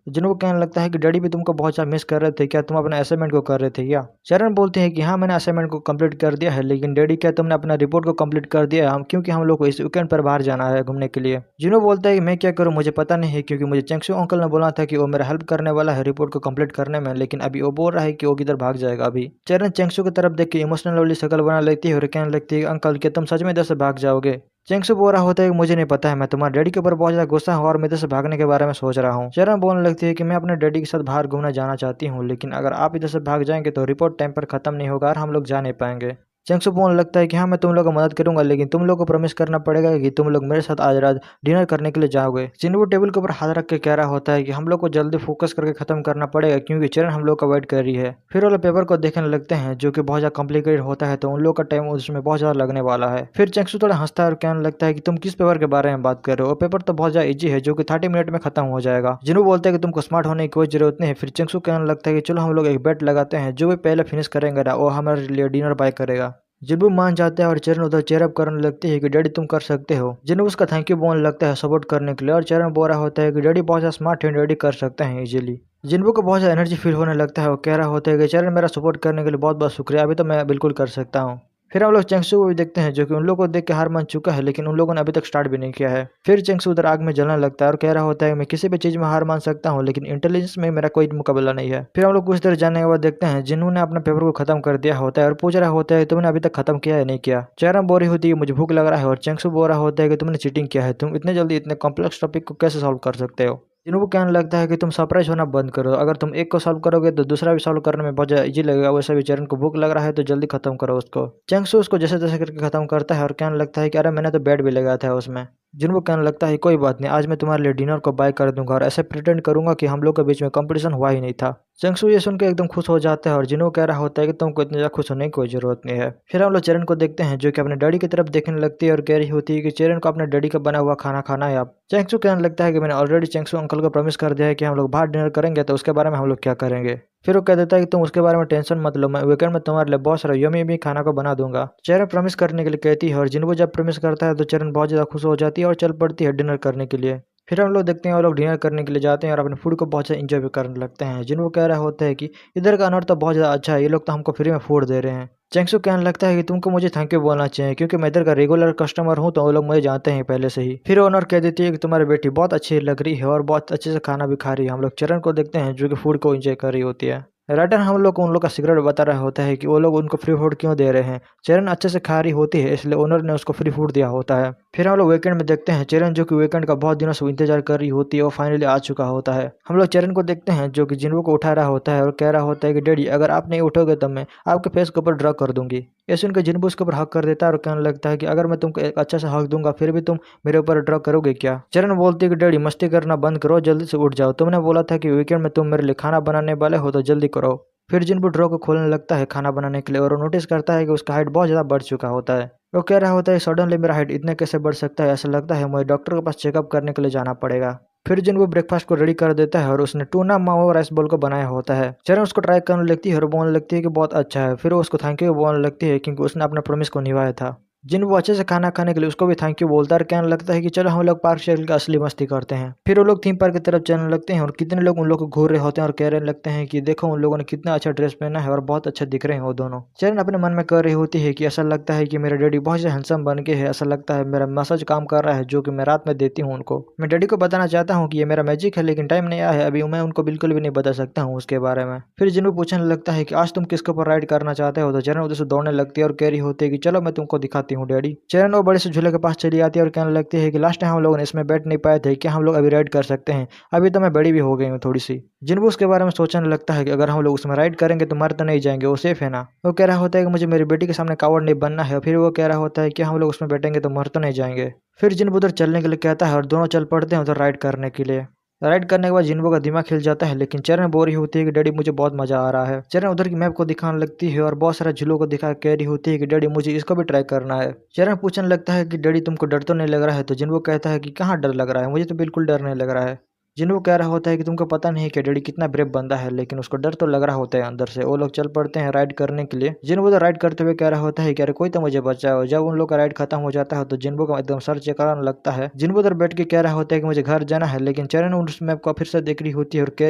जिन्हों कहने लगता है कि डैडी भी तुमको बहुत ज्यादा मिस कर रहे थे, क्या तुम अपने असाइनमेंट को कर रहे थे क्या। चेरन बोलते हैं कि हाँ मैंने असाइनमेंट को कंप्लीट कर दिया है, लेकिन डैडी क्या तुमने अपना रिपोर्ट को कंप्लीट कर दिया है, हम क्योंकि हम लोग को इस वीकेंड पर बाहर जाना है घूमने के लिए। जिन्हों बोलता है कि मैं क्या करूँ मुझे पता नहीं है, क्योंकि मुझे चेंगसू अंकल ने बोला था कि वो मेरा हेल्प करने वाला है रिपोर्ट को कंप्लीट करने में, लेकिन अभी वो बोल रहा है कि वो किधर भाग जाएगा अभी। चेरन चेंगसू की तरफ देख के इमोशनल वाली शक्ल बना लेती है और कहने लगती है अंकल क्या तुम सच में इधर से भाग जाओगे। चेंगसू बोल रहा होता है कि मुझे नहीं पता है, मैं तुम्हारे डैडी के ऊपर बहुत ज्यादा गुस्सा हूँ और मैं इधर से भागने के बारे में सोच रहा हूँ। चेरन बोलने लगती है कि मैं अपने डैडी के साथ बाहर घूमने जाना चाहती हूँ, लेकिन अगर आप इधर से भाग जाएंगे तो रिपोर्ट टाइम पर खत्म नहीं होगा और हम लोग जा नहीं पाएंगे। चेंगसू बोलने लगता है कि हाँ मैं तुम लोग को मदद करूंगा, लेकिन तुम लोग को प्रॉमिस करना पड़ेगा कि तुम लोग मेरे साथ आज रात डिनर करने के लिए जाओगे। जिन्हों टेबल के ऊपर हाथ रख के कह रहा होता है कि हम लोग को जल्दी फोकस करके खत्म करना पड़ेगा क्योंकि चरण हम लोग का वेट कर रही है। फिर वो लोग पेपर को देखने लगते हैं जो कि बहुत ज्यादा कॉम्प्लिकेटेड होता है, तो उन लोग का टाइम उसमें बहुत ज्यादा लगने वाला है। फिर चेंगसू थोड़ा हंसता है और कहने लगता है कि तुम किस पेपर के बारे में बात कर रहे हो, पेपर तो बहुत ज्यादा इजी है जो कि 30 मिनट में खत्म हो जाएगा। जिन्हों बोलते हैं कि तुमको स्मार्ट होने की कोई जरूरत नहीं है। फिर चेंगसू कहने लगता है कि चलो हम लोग एक बेट लगाते हैं, जो भी पहले फिनिश करेंगे ना वो हमारे लिए डिनर बाय करेगा। जिन्नू मान जाता है और चरण उधर चेयरअप करने लगती है कि डैडी तुम कर सकते हो। जिन्नू उसका थैंक यू बोलने लगता है सपोर्ट करने के लिए, और चरण बोल रहा होता है कि डैडी बहुत ज्यादा स्मार्ट है, डैडी कर सकते हैं इजीली। जिन्नू को बहुत ज्यादा एनर्जी फील होने लगता है, वो कह रहा होता है कि चरण मेरा सपोर्ट करने के लिए बहुत बहुत शुक्रिया, अभी तो मैं बिल्कुल कर सकता हूँ। फिर हम लोग चेंगसू को भी देखते हैं जो कि उन लोगों को देख के हार मान चुका है, लेकिन उन लोगों ने अभी तक स्टार्ट भी नहीं किया है। फिर चेंगसू उधर आग में जलने लगता है और कह रहा होता है मैं किसी भी चीज में हार मान सकता हूँ, लेकिन इंटेलिजेंस में मेरा कोई मुकाबला नहीं है। फिर हम लोग कुछ देर जाने के बाद देखते हैं जिन्होंने अपने पेपर को खत्म कर दिया होता है और पूछ रहा होता है तुमने अभी तक खत्म किया या नहीं किया। चेरम बोल रही होती है मुझे भूख लग रहा है, और चेंगसू बोल रहा होता है कि तुमने चीटिंग किया है, तुम इतने जल्दी इतने कॉम्प्लेक्स टॉपिक को कैसे सॉल्व कर सकते हो। जिन्हों को कहने लगता है कि तुम सरप्राइज होना बंद करो, अगर तुम एक को सॉल्व करोगे तो दूसरा भी सॉल्व करने में बहुत ज्यादा इजी लगेगा, वैसे भी चरण को भूख लग रहा है तो जल्दी खत्म करो उसको। चेंगसू उसको जैसे तैसे करके खत्म करता है और कहने लगता है कि अरे मैंने तो बेड भी लगाया था उसमें। जिनको कहने लगता है कोई बात नहीं, आज मैं तुम्हारे लिए डिनर को बाय कर दूंगा और ऐसे प्रिटेंड करूंगा कि हम लोग के बीच में कंपटीशन हुआ ही नहीं था। चेंगसू ये सुन के एकदम खुश हो जाता है, और जिन्हों कह रहा होता है कि तुमको इतने ज्यादा खुश होने की कोई जरूरत नहीं है। फिर हम लोग चरण को देखते हैं जो कि अपने डैडी की तरफ देखने लगती है और कह रही होती है कि चरण को अपने डैडी का बना हुआ खाना खाना है। आप चेंगसू कहने लगता है कि मैंने ऑलरेडी चेंगसू अंकल को प्रॉमिस कर दिया है कि हम लोग बाहर डिनर करेंगे, तो उसके बारे में हम लोग क्या करेंगे। फिर वो कह देता है कि तुम उसके बारे में टेंशन मत लो, मैं वीकेंड में तुम्हारे लिए बहुत सारा यमी यमी खाना को बना दूंगा। चरण प्रॉमिस करने के लिए कहती है, और जिनको जब प्रॉमिस करता है तो चरण बहुत ज्यादा खुश हो जाती है और चल पड़ती है डिनर करने के लिए। फिर हम लोग देखते हैं वो लोग डिनर करने के लिए जाते हैं और अपने फूड को बहुत ज़्यादा इंजॉय भी करने लगते हैं। जिनको कह रहा होता है कि इधर का अनर तो बहुत ज़्यादा अच्छा है, ये लोग तो हमको फ्री में फूड दे रहे हैं। चेंगसू कहने लगता है कि तुमको मुझे थैंक यू बोलना चाहिए क्योंकि मैं इधर का रेगुलर कस्टमर हूँ, तो वो लोग मुझे जानते हैं पहले से ही। फिर ओनर कह देती है कि तुम्हारी बेटी बहुत अच्छी लग रही है और बहुत अच्छे से खाना भी खा रही है। हम लोग चरण को देखते हैं जो कि फूड को एंजॉय कर रही होती है। राइटर हम लोग को उन लोग का सीक्रेट बता रहा होता है कि वो लोग उनको फ्री फूड क्यों दे रहे हैं। चरण अच्छे से खा रही होती है इसलिए ओनर ने उसको फ्री फूड दिया होता है। फिर हम लोग वीकेंड में देखते हैं चरण जो कि वीकेंड का बहुत दिनों से इंतजार कर रही होती है, वो फाइनली आ चुका होता है। हम लोग चरण को देखते हैं जो कि जिन्हों को उठा रहा होता है और कह रहा होता है कि डैडी अगर आप नहीं उठोगे तब मैं आपके फेस के ऊपर ड्रॉ कर दूंगी। ये सुनकर जिन्बू उसके ऊपर हक कर देता है और कहने लगता है कि अगर मैं तुमको एक अच्छा सा हक दूंगा फिर भी तुम मेरे ऊपर ड्रॉ करोगे क्या। चरण बोलती है कि डैडी मस्ती करना बंद करो, जल्दी से उठ जाओ, तुमने बोला था कि वीकेंड में तुम मेरे लिए खाना बनाने वाले हो तो जल्दी करो। फिर जिन्बू ड्रॉ को खोलने लगता है खाना बनाने के लिए और वो नोटिस करता है कि उसका हाइट बहुत ज़्यादा बढ़ चुका होता है। वो कह रहा होता है सडनली मेरा हाइट इतने कैसे बढ़ सकता है, ऐसा लगता है मुझे डॉक्टर के पास चेकअप करने के लिए जाना पड़ेगा। फिर जिन वो ब्रेकफास्ट को रेडी कर देता है और उसने टूना मावा राइस बॉल को बनाया होता है। चरण उसको ट्राई करने लगती है और बोलने लगती है कि बहुत अच्छा है। फिर वो उसको थैंक यू बोलने लगती है क्योंकि उसने अपने प्रॉमिस को निभाया था। जिन वो अच्छे से खाना खाने के लिए उसको भी थैंक यू बोलता है और कहने लगता है कि चलो हम लोग पार्क चल के असली मस्ती करते हैं। फिर वो लोग थीम पार्क की तरफ चलने लगते हैं और कितने लोग उन लोग को घूर रहे होते हैं और कहने लगते हैं कि देखो उन लोगों ने कितना अच्छा ड्रेस पहना है और बहुत अच्छा दिख रहे हैं वो दोनों। चरण अपने मन में कर रही होती है कि ऐसा लगता है कि मेरे डैडी बहुत से हैंडसम बन के है, ऐसा लगता है मेरा मसाज काम कर रहा है जो कि मैं रात में देती हूँ उनको। मैं डैडी को बताना चाहता हूँ कि ये मेरा मैजिक है लेकिन टाइम नहीं आया है अभी, मैं उनको बिल्कुल भी नहीं बता सकता हूँ उसके बारे में। फिर जिन्हों पूछने लगता है कि आज तुम किसके ऊपर राइड करना चाहते हो, तो चरण उधर से दौड़ने लगती है और कह रही होती है कि चलो मैं तुमको दिखाती हूँ डैडी। चरण वो बड़े से झूले के पास चली आती है और कहने लगती है कि लास्ट टाइम हम लोगों ने इसमें बैठ नहीं पाए थे, क्या हम लोग अभी राइड कर सकते हैं? अभी तो मैं बड़ी भी हो गई हूँ थोड़ी सी। जिन्बू उसके बारे में सोचने लगता है कि अगर हम लोग उसमें राइड करेंगे तो मर तो नहीं जाएंगे, वो सेफ है ना। वो कह रहा होता है कि मुझे मेरी बेटी के सामने कावड़ नहीं बनना है। फिर वो कह रहा होता है कि हम लोग उसमें बैठेंगे तो मर तो नहीं जाएंगे। फिर जिन्बू उधर चलने के लिए कहता है और दोनों चल पड़ते हैं उधर राइड करने के लिए। राइड करने के बाद जिन्बू का दिमाग खिल जाता है लेकिन चरण बोर ही होती है कि डैडी मुझे बहुत मजा आ रहा है। चरण उधर की मैप को दिखाने लगती है और बहुत सारा झूलों को दिखा कह रही होती है कि डैडी मुझे इसको भी ट्राई करना है। चरण पूछने लगता है कि डैडी तुमको डर तो नहीं लग रहा है, तो जिन्बू कहता है कि कहाँ डर लग रहा है, मुझे तो बिल्कुल डर नहीं लग रहा है। जिन्हों कह रहा होता है कि तुमको पता नहीं है कि डैडी कितना ब्रेव बंदा है, लेकिन उसको डर तो लग रहा होता है अंदर से। वो लोग चल पड़ते हैं राइड करने के लिए। जिन्बू तो राइड करते हुए कह रहा होता है कि अरे कोई तो मुझे बचाओ। जब उन लोग का राइड खत्म हो जाता है तो जिन्बू का एकदम सर चकराने लगता है। जिन्बू उधर बैठ के कह रहा होता है कि मुझे घर जाना है, लेकिन चरण उस मैप को फिर से देख रही होती है और कह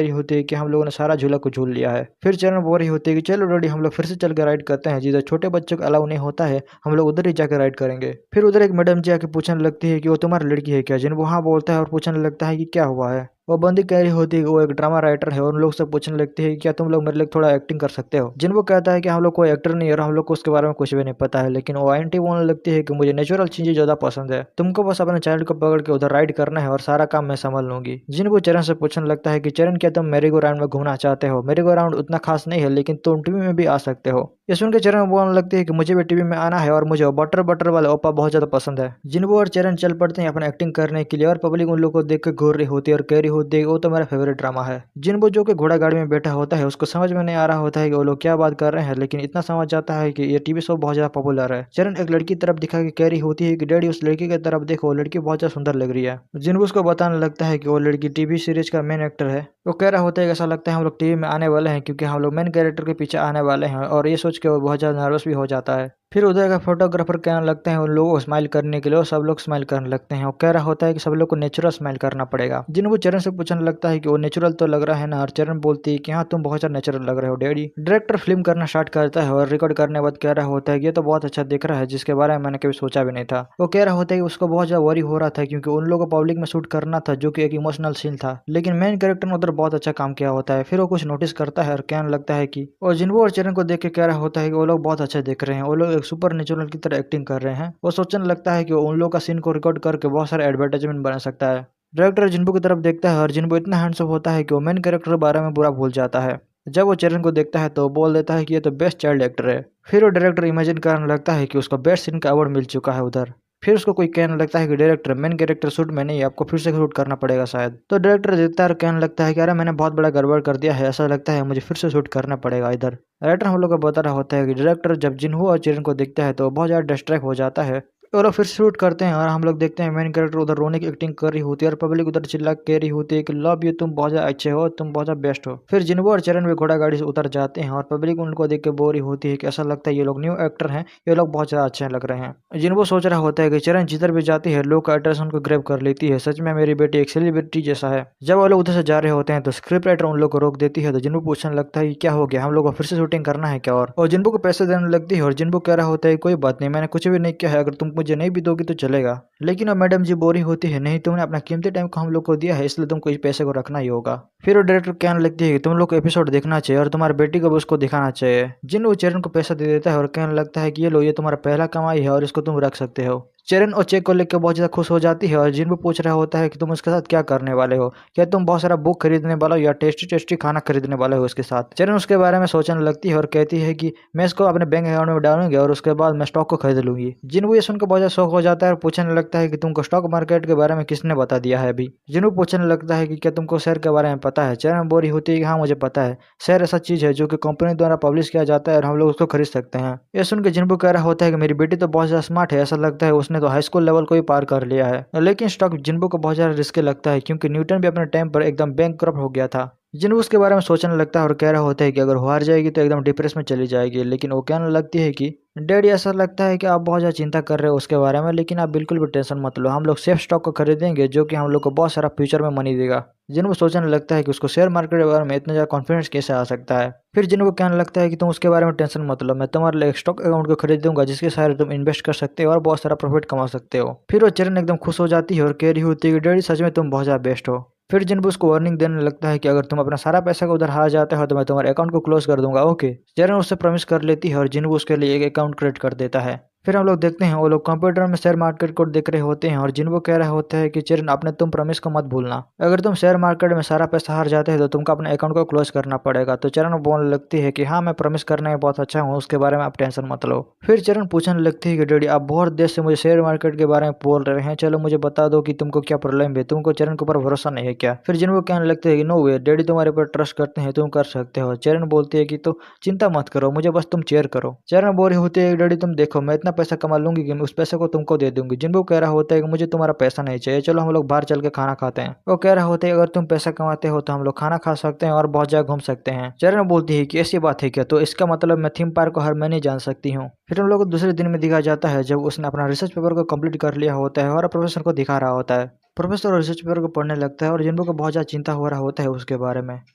रही होती है कि हम लोगों ने सारा झूला को झूल लिया है। फिर चरण बोल रही होती है कि चलो डैडी हम लोग फिर से चल के राइड करते हैं, जिधर छोटे बच्चों को अलाउ नहीं होता है हम लोग उधर ही जाकर राइड करेंगे। फिर उधर एक मैडम जी आके पूछने लगती है कि वो तुम्हारी लड़की है क्या? जिन्बू हाँ बोलता है और पूछने लगता है कि क्या हुआ है। वो बंदी कह रही होती है कि वो एक ड्रामा राइटर है और उन लोग से पूछने लगती है कि क्या तुम लोग मेरे लिए थोड़ा एक्टिंग कर सकते हो। जिन्बू कहता है कि हम लोग कोई एक्टर नहीं है और हम लोग को उसके बारे में कुछ भी नहीं पता है, लेकिन वो आंटी बोलने लगती है कि मुझे नेचुरल चीजें ज्यादा पसंद है, तुमको बस अपने चाइल्ड को पकड़ के उधर राइड करना है और सारा काम मैं संभाल लूंगी। जिन्बू चरण से पूछने लगता है कि चरण क्या तुम मेरी गो राउंड में घूमना चाहते हो? मेरी गो राउंड उतना खास नहीं है लेकिन तुम टीवी में भी आ सकते हो। ये सुन के चरण बोलने लगती है कि मुझे भी टीवी में आना है और मुझे बटर बटर वाले ओपा बहुत ज्यादा पसंद है। जिन्बू और चरण चल पड़ते हैं अपने एक्टिंग करने के लिए और पब्लिक उन लोग को देख के घूर रही होती है और कह रही होती है वो तो मेरा फेवरेट ड्रामा है। जिन्बू जो कि घोड़ा गाड़ी में बैठा होता है उसको समझ में नहीं आ रहा होता है कि वो लोग क्या बात कर रहे हैं, लेकिन इतना समझ जाता है कि ये टीवी शो बहुत ज्यादा पॉपुलर है। चरण एक लड़की तरफ दिखा के कह रही होती है कि डैडी उस लड़की की तरफ देखो, वो लड़की बहुत ज्यादा सुंदर लग रही है। जिन्बू उसको बताने लगता है कि वो लड़की टीवी सीरीज का मेन एक्टर है। वो कह रहा होता है कि ऐसा लगता है हम लोग टीवी में आने वाले हैं क्योंकि हम लोग मेन कैरेक्टर के पीछे आने वाले हैं, और ये सोच के वो बहुत ज्यादा नर्वस भी हो जाता है। फिर उधर का फोटोग्राफर कहने लगते हैं उन लोगों को स्माइल करने के लिए, और सब लोग स्माइल करने लगते हैं। वो कह रहा होता है कि सब लोग को नेचुरल स्माइल करना पड़ेगा। जिन्हों चरण से पूछने लगता है कि वो नेचुरल तो लग रहा है ना, और चरण बोलती है कि हाँ तुम बहुत ज्यादा नेचुरल लग रहे हो डैडी। डायरेक्टर फिल्म करना स्टार्ट करता है और रिकॉर्ड करने के बाद कह रहा होता है कि ये तो बहुत अच्छा दिख रहा है, जिसके बारे में मैंने कभी सोचा भी नहीं था। वो कह रहा होता है कि उसको बहुत ज्यादा वरी हो रहा था क्योंकि उन लोगों को पब्लिक में शूट करना था जो कि एक इमोशनल सीन था, लेकिन मेन कैरेक्टर ने उधर बहुत अच्छा काम किया होता है। फिर वो कुछ नोटिस करता है और कहने लगता है कि और जिन्बू और चरण को देख के कह रहा होता है कि वो लोग बहुत अच्छे दिख रहे हैं, वो लोग एक सुपर नेचुरल की तरह एक्टिंग कर रहे हैं। वो सोचने लगता है कि वो उन लोगों का सीन को रिकॉर्ड करके बहुत सारे एडवर्टाइजमेंट बना सकता है। डायरेक्टर जिन्बू की तरफ देखता है और जिन्बू इतना हैंडसम होता है कि वो मेन कैरेक्टर के बारे में बुरा भूल जाता है। जब वो चरण को देखता है तो बोल देता है कि ये तो बेस्ट चाइल्ड एक्टर है। फिर वो डायरेक्टर इमेजिन करने लगता है कि उसको बेस्ट सीन का अवार्ड मिल चुका है उधर। फिर उसको कोई कहने लगता है कि डायरेक्टर मेन कैरेक्टर शूट में नहीं, आपको फिर से शूट करना पड़ेगा शायद। तो डायरेक्टर देखता है और कहने लगता है कि अरे मैंने बहुत बड़ा गड़बड़ कर दिया है, ऐसा लगता है मुझे फिर से शूट करना पड़ेगा इधर। राइटर हम लोग को बता रहा होता है कि डायरेक्टर जब जिन्हू और चरण को देखता है तो बहुत ज्यादा डिस्ट्रैक्ट हो जाता है। वो लोग फिर शूट करते हैं और हम लोग देखते हैं मेन कैरेक्टर उधर रोने की एक्टिंग कर रही होती है और पब्लिक उधर चिल्ला कह रही होती है कि लव यू, तुम बहुत ज्यादा अच्छे हो, तुम बहुत ज्यादा बेस्ट हो। फिर जिन्बू और चरण भी घोड़ा गाड़ी से उतर जाते हैं और पब्लिक उनको देख के बोर ही होती है कि ऐसा लगता है ये लोग न्यू एक्टर हैं, ये लोग बहुत ज्यादा अच्छे लग रहे हैं। जिन्बू सोच रहा होता है कि चरण जिधर भी जाती है लोग का अटेंशन को ग्रैब कर लेती है, सच में मेरी बेटी एक सेलिब्रिटी जैसा है। जब वो लोग उधर से जा रहे होते हैं तो स्क्रिप्ट राइटर उन लोग को रोक देती है, तो जिन्बू पूछने लगता है कि क्या हो गया, हम लोग को फिर से शूटिंग करना है क्या? और जिन्बू को पैसे देने लगती है और जिन्बू कह रहा होता है कोई बात नहीं, मैंने कुछ भी नहीं किया है, अगर तुम मुझे नहीं भी दोगी तो चलेगा। लेकिन वो मैडम जी बोरी होती है, नहीं तुमने अपना कीमती टाइम को हम लोग को दिया है इसलिए तुमको इस पैसे को रखना ही होगा। फिर वो डायरेक्टर कहने लगती है कि तुम लोग को एपिसोड देखना चाहिए और तुम्हारी बेटी को भी उसको दिखाना चाहिए। जिन वो चरण को पैसा दे देता है और कहने लगता है कि ये लो, ये तुम्हारा पहला कमाई है और इसको तुम रख सकते हो। चेरन और चेक को लेकर बहुत ज़्यादा खुश हो जाती है और जिन्हों पूछ रहा होता है कि तुम उसके साथ क्या करने वाले हो, क्या तुम बहुत सारा बुक खरीदने वाले हो या टेस्टी टेस्टी खाना खरीदने वाले हो उसके साथ। चेरन उसके बारे में सोचने लगती है और कहती है कि मैं इसको अपने बैंक अकाउंट में डालूंगी और उसके बाद मैं स्टॉक को खरीद लूंगी। जिन्हों ये सुनकर बहुत ज़्यादा शौक हो जाता है और पूछने लगता है कि तुमको स्टॉक मार्केट के बारे में किसने बता दिया है अभी। जिन्हों पूछने लगता है कि क्या तुमको शेयर के बारे में पता है। चेरन बोरी होती है कि हाँ मुझे पता है, शेयर ऐसा चीज़ है जो कि कंपनी द्वारा पब्लिश किया जाता है और हम लोग उसको खरीद सकते हैं। ये सुन के जिन्हों कह रहा होता है कि मेरी बेटी तो बहुत ज़्यादा स्मार्ट है, ऐसा लगता है उसने तो हाई स्कूल लेवल को ही पार कर लिया है। लेकिन स्टॉक जिन्हों को बहुत ज़्यादा रिस्की लगता है क्योंकि न्यूटन भी अपने टाइम पर एकदम बैंकक्रप्ट हो गया था। जिन्हों उसके बारे में सोचने लगता है और कह रहा होता है कि अगर वो हार जाएगी तो एकदम डिप्रेस में चली जाएगी। लेकिन वो कहने लगती है कि डैडी ऐसा लगता है कि आप बहुत ज़्यादा चिंता कर रहे हो उसके बारे में, लेकिन आप बिल्कुल भी टेंशन मत लो, हम लोग सेफ स्टॉक को खरीदेंगे जो कि हम लोग को बहुत सारा फ्यूचर में मनी देगा। जिन्हों सोचने लगता है कि उसको शेयर मार्केट के बारे में इतना ज़्यादा कॉन्फिडेंस कैसे आ सकता है। फिर जिन्हों कहने लगता है कि तुम उसके बारे में टेंशन मत लो, मैं तुम्हारे लिए एक स्टॉक अकाउंट को खरीद दूंगा जिसके सहारे तुम इन्वेस्ट कर सकते हो और बहुत सारा प्रॉफिट कमा सकते हो। फिर वो चरण एकदम खुश हो जाती है और कह रही होती है कि डैडी सच में तुम बहुत ज़्यादा बेस्ट हो। फिर जिन उसको वार्निंग देने लगता है कि अगर तुम अपना सारा पैसा को उधर हार जाते हो तो मैं तुम्हारे अकाउंट को क्लोज कर दूंगा, ओके। जरन उससे प्रॉमिस कर लेती है और जिन्हों उसके लिए एक अकाउंट क्रिएट कर देता है। फिर हम लोग देखते हैं वो लोग कंप्यूटर में शेयर मार्केट को देख रहे होते हैं और जिन्हों कह रहा होता है कि चरण आपने तुम प्रॉमिस को मत भूलना, अगर तुम शेयर मार्केट में सारा पैसा हार जाते हो तो तुमको अपने अकाउंट को क्लोज करना पड़ेगा। तो चरण बोलने लगती है कि हाँ मैं प्रॉमिस करने में बहुत अच्छा हूँ, उसके बारे में आप टेंशन मत लो। फिर चरण पूछने लगती है कि डैडी आप बहुत देर से मुझे शेयर मार्केट के बारे में बोल रहे हैं, चलो मुझे बता दो कि तुमको क्या प्रॉब्लम है, तुमको चरण के ऊपर भरोसा नहीं है क्या। फिर जिन्हों कहने लगते हैं कि नो वे डैडी तुम्हारे ऊपर ट्रस्ट करते हैं, तुम कर सकते हो। चरण बोलती है कि तो चिंता मत करो, मुझे बस तुम चेयर करो। चरण बोल रही होती है डैडी तुम देखो मैं इतना पैसा कमा लूंगी कि मैं उस पैसे को तुमको दे दूंगी। जिनको कह रहा होता है कि मुझे तुम्हारा पैसा नहीं चाहिए, चलो हम लोग बाहर चल के खाना खाते हैं। वो कह रहा होता है अगर तुम पैसा कमाते हो तो हम लोग खाना खा सकते हैं और बहुत जगह घूम सकते हैं। चरण बोलती है कि ऐसी बात है क्या, तो इसका मतलब मैं थीम पार्क को हर महीने जान सकती हूँ। फिर हम लोग को दूसरे दिन में दिखाया जाता है जब उसने अपना रिसर्च पेपर को कंप्लीट कर लिया होता है और प्रोफेसर को दिखा रहा होता है। प्रोफेसर रिसर्च पेपर को पढ़ने लगता है और जिनको को बहुत ज़्यादा चिंता हो रहा होता है उसके बारे में।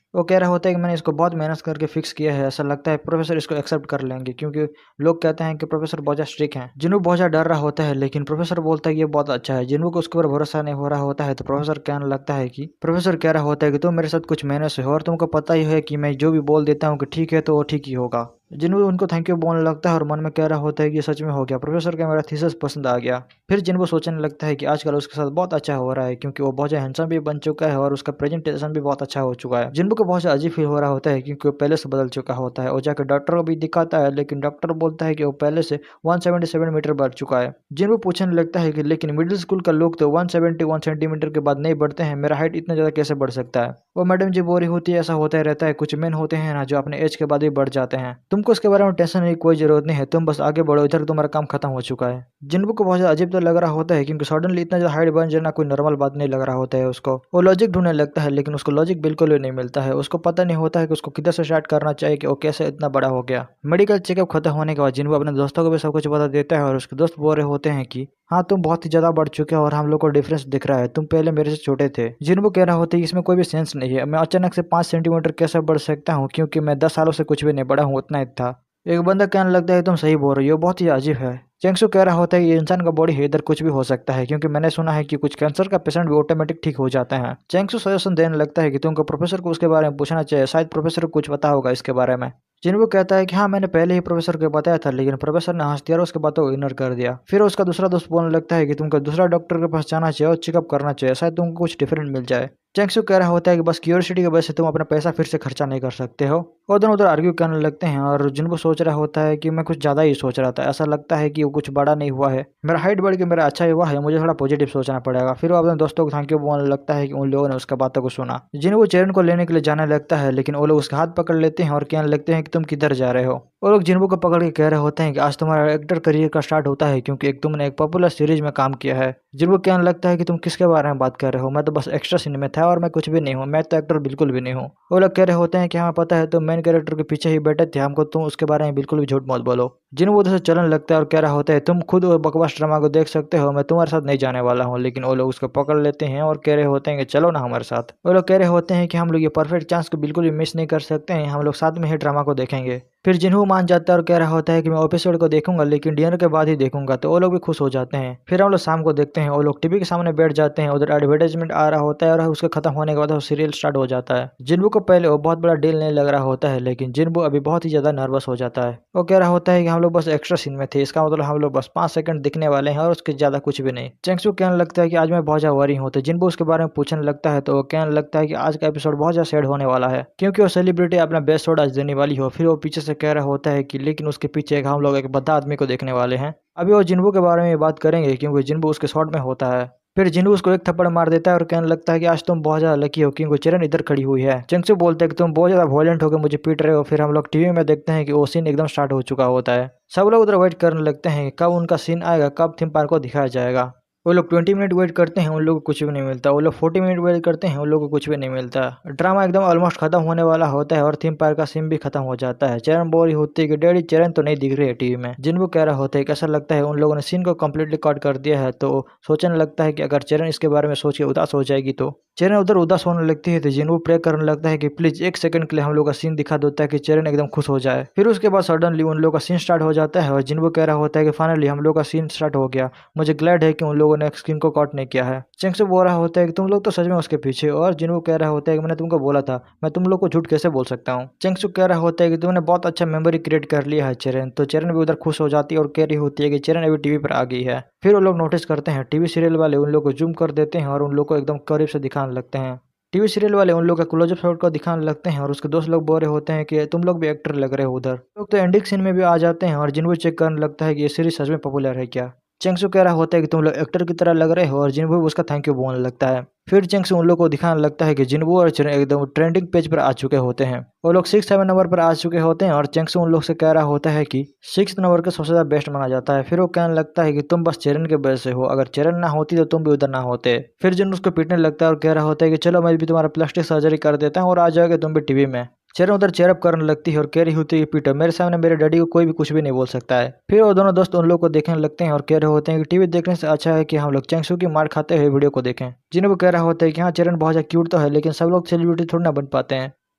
वो कह रहा होता है कि मैंने इसको बहुत मेहनत करके फिक्स किया है, ऐसा लगता है प्रोफेसर इसको एक्सेप्ट कर लेंगे क्योंकि लोग कहते हैं कि प्रोफेसर बहुत ज़्यादा स्ट्रिक्ट हैं। जिन्हों बहुत ज़्यादा डर रहा होता है लेकिन प्रोफेसर बोलता है कि ये बहुत अच्छा है। जिन्हों को उसके ऊपर भरोसा नहीं हो रहा होता है तो प्रोफेसर कहने लगता है कि प्रोफेसर कह रहा होता है कि तुम मेरे साथ कुछ महीने से हो और तुमको पता ही है कि मैं जो भी बोल देता हूँ कि ठीक है तो वो ठीक ही होगा। जिन्हों उनको थैंक यू बोलने लगता है और मन में कह रहा होता है कि ये सच में हो गया, प्रोफेसर का मेरा थीसिस पसंद आ गया। फिर जिन्हों सोचने लगता है कि आजकल उसके साथ बहुत अच्छा हो रहा है क्योंकि वो बहुत ज़्यादा हैंडसम भी बन चुका है और उसका प्रेजेंटेशन भी बहुत अच्छा हो चुका है। जिन्हों को बहुत ज़्यादा अजीब फील हो रहा होता है क्योंकि वो पहले से बदल चुका होता है। वो जाकर डॉक्टर को भी दिखाता है लेकिन डॉक्टर बोलता है कि वो पहले से 177 मीटर बढ़ चुका है। जिन्हों पूछने लगता है कि लेकिन मिडिल स्कूल का लोग तो 171 सेंटीमीटर के बाद नहीं बढ़ते हैं, मेरा हाइट इतना ज़्यादा कैसे बढ़ सकता है। वो मैडम जी बोरी होती है, ऐसा होता ही रहता है, कुछ मेन होते हैं ना जो अपने एज के बाद भी बढ़ जाते हैं। तुमको उसके बारे में टेंशन की कोई जरूरत नहीं है, तुम बस आगे बढ़ो, इधर तुम्हारा काम खत्म हो चुका है। जिनको को बहुत ज्यादा अजीब तो लग रहा होता है क्योंकि सडनली इतना ज्यादा हाइट बन जाना कोई नॉर्मल बात नहीं लग रहा होता है उसको। वो लॉजिक ढूंढने लगता है लेकिन उसको लॉजिक बिल्कुल भी नहीं मिलता है। उसको पता नहीं होता है कि उसको किधर से स्टार्ट करना चाहिए कि वो कैसे इतना बड़ा हो गया। मेडिकल चेकअप खत्म होने के बाद जिनको अपने दोस्तों को भी सब कुछ बता देता है और उसके दोस्त बोल रहे होते हैं कि हाँ तुम बहुत ही ज्यादा बढ़ चुके हो और हम लोग को डिफरेंस दिख रहा है, तुम पहले मेरे से छोटे थे। जिनको कह रहा होता है इसमें कोई भी सेंस नहीं है, मैं अचानक से 5 सेंटीमीटर कैसे बढ़ सकता हूँ क्योंकि मैं 10 सालों से कुछ भी नहीं बढ़ा हूँ, उतना ही था। एक बंदा कहने लगता है तुम सही बोल रही हो, बहुत ही अजीब है। चेंगसू कह रहा होता है ये इंसान का बॉडी है, इधर कुछ भी हो सकता है क्योंकि मैंने सुना है कि कुछ कैंसर का पेशेंट भी ऑटोमेटिक ठीक हो जाते हैं। चेंगसू सजेशन देने लगता है कि तुमको प्रोफेसर को उसके बारे में पूछना चाहिए, शायद प्रोफेसर को कुछ पता होगा इसके बारे में। जिनको कहता है कि हाँ मैंने पहले ही प्रोफेसर को बताया था लेकिन प्रोफेसर ने हंस दिया और उसके बातों को इग्नोर कर दिया। फिर उसका दूसरा दोस्त बोलने लगता है कि तुमको दूसरा डॉक्टर के पास जाना चाहिए और चेकअप करना चाहिए, शायद तुमको कुछ डिफरेंट मिल जाए। चेंगसू कह रहा होता है कि बस क्यूरियोसिटी की वजह से तुम अपना पैसा फिर से खर्चा नहीं कर सकते हो। और दोनों उधर आर्ग्यू करने लगते हैं और जिनको सोच रहा होता है कि मैं कुछ ज़्यादा ही सोच रहा था, ऐसा लगता है कि वो कुछ बड़ा नहीं हुआ है, मेरा हाइट बढ़ के मेरा अच्छा ही हुआ है, मुझे थोड़ा पॉजिटिव सोचना पड़ेगा। फिर वो अपने दोस्तों को थैंक यू बोलने लगता है कि उन लोगों ने उसका बातों को सुना। जिन्हें वो चेरन को लेने के लिए जाने लगता है लेकिन वो लोग उसका हाथ पकड़ लेते हैं और कहने लगते हैं कि तुम किधर जा रहे हो। वो लोग जिन्हों को पकड़ के कह रहे होते हैं कि आज तुम्हारा एक्टर करियर का स्टार्ट होता है क्योंकि तुमने एक पॉपुलर सीरीज में काम किया है। जिनको कहने लगता है कि तुम किसके बारे में बात कर रहे हो, मैं तो बस एक्स्ट्रा सीन में था और मैं कुछ भी नहीं हूँ, मैं तो एक्टर बिल्कुल भी नहीं हूँ। वो लोग कह रहे होते हैं कि हमें पता है तुम मेन कैरेक्टर के पीछे ही बैठे थे, हमको तुम उसके बारे में बिल्कुल भी झूठ मत बोलो। जिन्हों उधर से चलन लगता है और कह रहा होता है तुम खुद वो बकवास ड्रामा को देख सकते हो, मैं तुम्हारे साथ नहीं जाने वाला हूँ। लेकिन वो लोग उसको पकड़ लेते हैं और कह रहे होते हैं कि चलो ना हमारे साथ। वो लोग कह रहे होते हैं कि हम लोग ये परफेक्ट चांस को बिल्कुल भी मिस नहीं कर सकते हैं, हम लोग साथ में ही ड्रामा को देखेंगे। फिर जिन्हों मान जाता है और कह रहा होता है कि मैं एपिसोड को देखूंगा लेकिन डिनर के बाद ही देखूंगा, तो वो लोग भी खुश हो जाते हैं। फिर हम लोग शाम को देखते हैं, वो लोग टीवी के सामने बैठ जाते हैं, उधर एडवर्टाइजमेंट आ रहा होता है और उसके खत्म होने के बाद वो सीरियल स्टार्ट हो जाता है। जिन्बू को पहले वो बहुत बड़ा डील नहीं लग रहा होता है, लेकिन जिन्बू अभी बहुत ही ज्यादा नर्वस हो जाता है। वो कह रहा होता है कि हम लोग बस एक्स्ट्रा सीन में थे, इसका मतलब हम लोग बस 5 सेकंड दिखने वाले हैं और उसके ज्यादा कुछ भी नहीं। चेंगसू कहने लगता है कि आज मैं बहुत ज्यादा वरी हूँ, तो जिन्बू उसके बारे में पूछने लगता है, तो वो कहने लगता है कि आज का एपिसोड बहुत ज्यादा सैड होने वाला है, क्योंकि वो सेलिब्रिटी अपना बेस्ट शॉट आज देने वाली हो। फिर वो पीछे से कह रहा होता है कि लेकिन उसके पीछे हम लोग एक बद्दा आदमी को देखने वाले हैं। अभी वो जिन्बू के बारे में बात करेंगे क्योंकि जिन्बू उसके शॉट में होता है। फिर जिन्बू उसको एक थप्पड़ मार देता है और कहने लगता है कि आज तुम बहुत ज्यादा लकी हो क्योंकि चरण इधर खड़ी हुई है। चंगसू बोलते हैं कि तुम बहुत ज्यादा वॉयलेंट होकर मुझे पीट रहे हो। फिर हम लोग टीवी में देखते हैं कि वो सीन एकदम स्टार्ट हो चुका होता है। सब लोग उधर वेट करने लगते हैं कि कब उनका सीन आएगा, कब थीम पार्क को दिखाया जाएगा। वो लोग 20 मिनट वेट करते हैं, उन लोगों को कुछ भी नहीं मिलता। वो लोग 40 मिनट वेट करते हैं, उन लोगों को कुछ भी नहीं मिलता। ड्रामा एकदम ऑलमोस्ट खत्म होने वाला होता है और थीम पार्क का सीन भी खत्म हो जाता है। चरण बोल रही होती है कि डैडी चरण तो नहीं दिख रही है टीवी में। जिन्बू कह रहा होता है कि ऐसा लगता है उन लोगों ने सीन को कम्प्लीटली कट कर दिया है, तो सोचने लगता है कि अगर चरण इसके बारे में सोच के उदास हो जाएगी तो। चरण उधर उदास होने लगती है तो जिन्बू प्रे करने लगता है कि प्लीज 1 सेकंड के लिए हम लोग का सीन दिखा दो ताकि चरण एकदम खुश हो जाए। फिर उसके बाद सडनली उन लोगों का सीन स्टार्ट हो जाता है और जिन्बू कह रहा होता है कि फाइनली हम लोग का सीन स्टार्ट हो गया, मुझे ग्लैड है कि उन लोगों ने स्क्रीन को कट नहीं किया है। चेंगसू बोल रहा होता है कि तुम लोग तो सच में उसके पीछे हो, और जिन्बू कह रहा होता है कि मैंने तुमको बोला था, मैं तुम लोग को झूठ कैसे बोल सकता हूँ। चेंगसू कह रहा होता है कि तुमने बहुत अच्छा मेमोरी क्रिएट कर लिया है चरण। तो चरण भी उधर खुश हो जाती है और कह रही होती है कि चरण अभी टीवी पर आ गई है। फिर वो लोग नोटिस करते हैं टीवी सीरियल वाले उन लोग को जूम कर देते हैं और उन लोग को एकदम करीब से दिखाने लगते हैं। टीवी सीरियल वाले उन लोग का क्लोजअप शॉट को दिखाने लगते हैं और उसके दोस्त लोग बोल रहे होते हैं कि तुम लोग भी एक्टर लग रहे हो उधर। लोग तो एंडिंग सीन में भी आ जाते हैं और जिन्बू चेक करने लगता है कि ये सीरीज सच में पॉपुलर है क्या। चेंगसू कह रहा होता है कि तुम लोग एक्टर की तरह लग रहे हो और जिन्बू भी उसका थैंक यू बोलने लगता है। फिर चेंगसू उन लोग को दिखाने लगता है कि जिन्बू और चरण एकदम ट्रेंडिंग पेज पर आ चुके होते हैं। वो लोग 6-7 नंबर पर आ चुके होते हैं और चेंगसू उन लोग से कह रहा होता है कि 6 नंबर का सबसे ज्यादा बेस्ट माना जाता है। फिर वो कहने लगता है कि तुम बस चरण के वजह से हो, अगर चरण ना होती तो तुम भी उधर ना होते। फिर जिन उसको पीटने लगता है और कह रहा होता है कि चलो मैं भी तुम्हारा प्लास्टिक सर्जरी कर देता हूँ और आ जाओगे तुम भी टीवी में। चरण उधर चेयरअप करने लगती है और कह रही होती है कि पीटर मेरे सामने मेरे डैडी को कोई भी कुछ भी नहीं बोल सकता है। फिर वो दोनों दोस्त उन लोग को देखने लगते हैं और कह रहे होते हैं कि टीवी देखने से अच्छा है कि हम लोग चेंगसू की मार खाते हुए वीडियो को देखें। जिन्हों कह रहा होता है कि हाँ चरण बहुत ज्यादा क्यूट तो है, लेकिन सब लोग सेलिब्रिटी थोड़ी ना बन पाते हैं।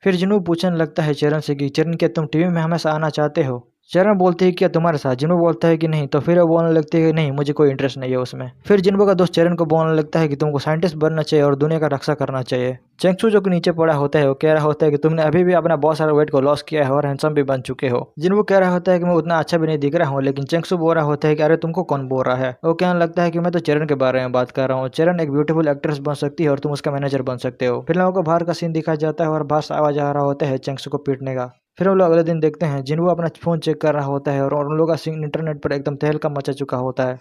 फिर जिन्हों पूछने लगता है चरण से कि चरण क्या तुम टीवी में हमेशा आना चाहते हो। चरण बोलते हैं क्या तुम्हारे साथ, जिन्हों बोलता है कि नहीं, तो फिर वो बोलने लगते हैं कि नहीं मुझे कोई इंटरेस्ट नहीं है उसमें। फिर जिन्हों का दोस्त चरण को बोलने लगता है कि तुमको साइंटिस्ट बनना चाहिए और दुनिया का रक्षा करना चाहिए। चेंगसू जो कि नीचे पड़ा होता है वो कह रहा होता है कि तुमने अभी भी अपना बहुत सारा वेट को लॉस किया है और हैंडसम भी बन चुके हो। जिन्हों कह रहा होता है कि मैं उतना अच्छा भी नहीं दिख रहा हूँ, लेकिन चेंगसू बोल रहा होता है कि अरे तुमको कौन बोल रहा है। वो कहने लगता है कि मैं तो चरण के बारे में बात कर रहा हूँ, चरण एक ब्यूटीफुल एक्ट्रेस बन सकती है और तुम उसका मैनेजर बन सकते हो। फिर लोगों को बाहर का सीन दिखाया जाता है और बाहर से आवाज आ रहा होता है चेंगसू को पीटने का। फिर हम लोग अगले दिन देखते हैं जिन्हों अपना फोन चेक कर रहा होता है और उन लोगों का सीन इंटरनेट पर एकदम तहलका मचा चुका होता है।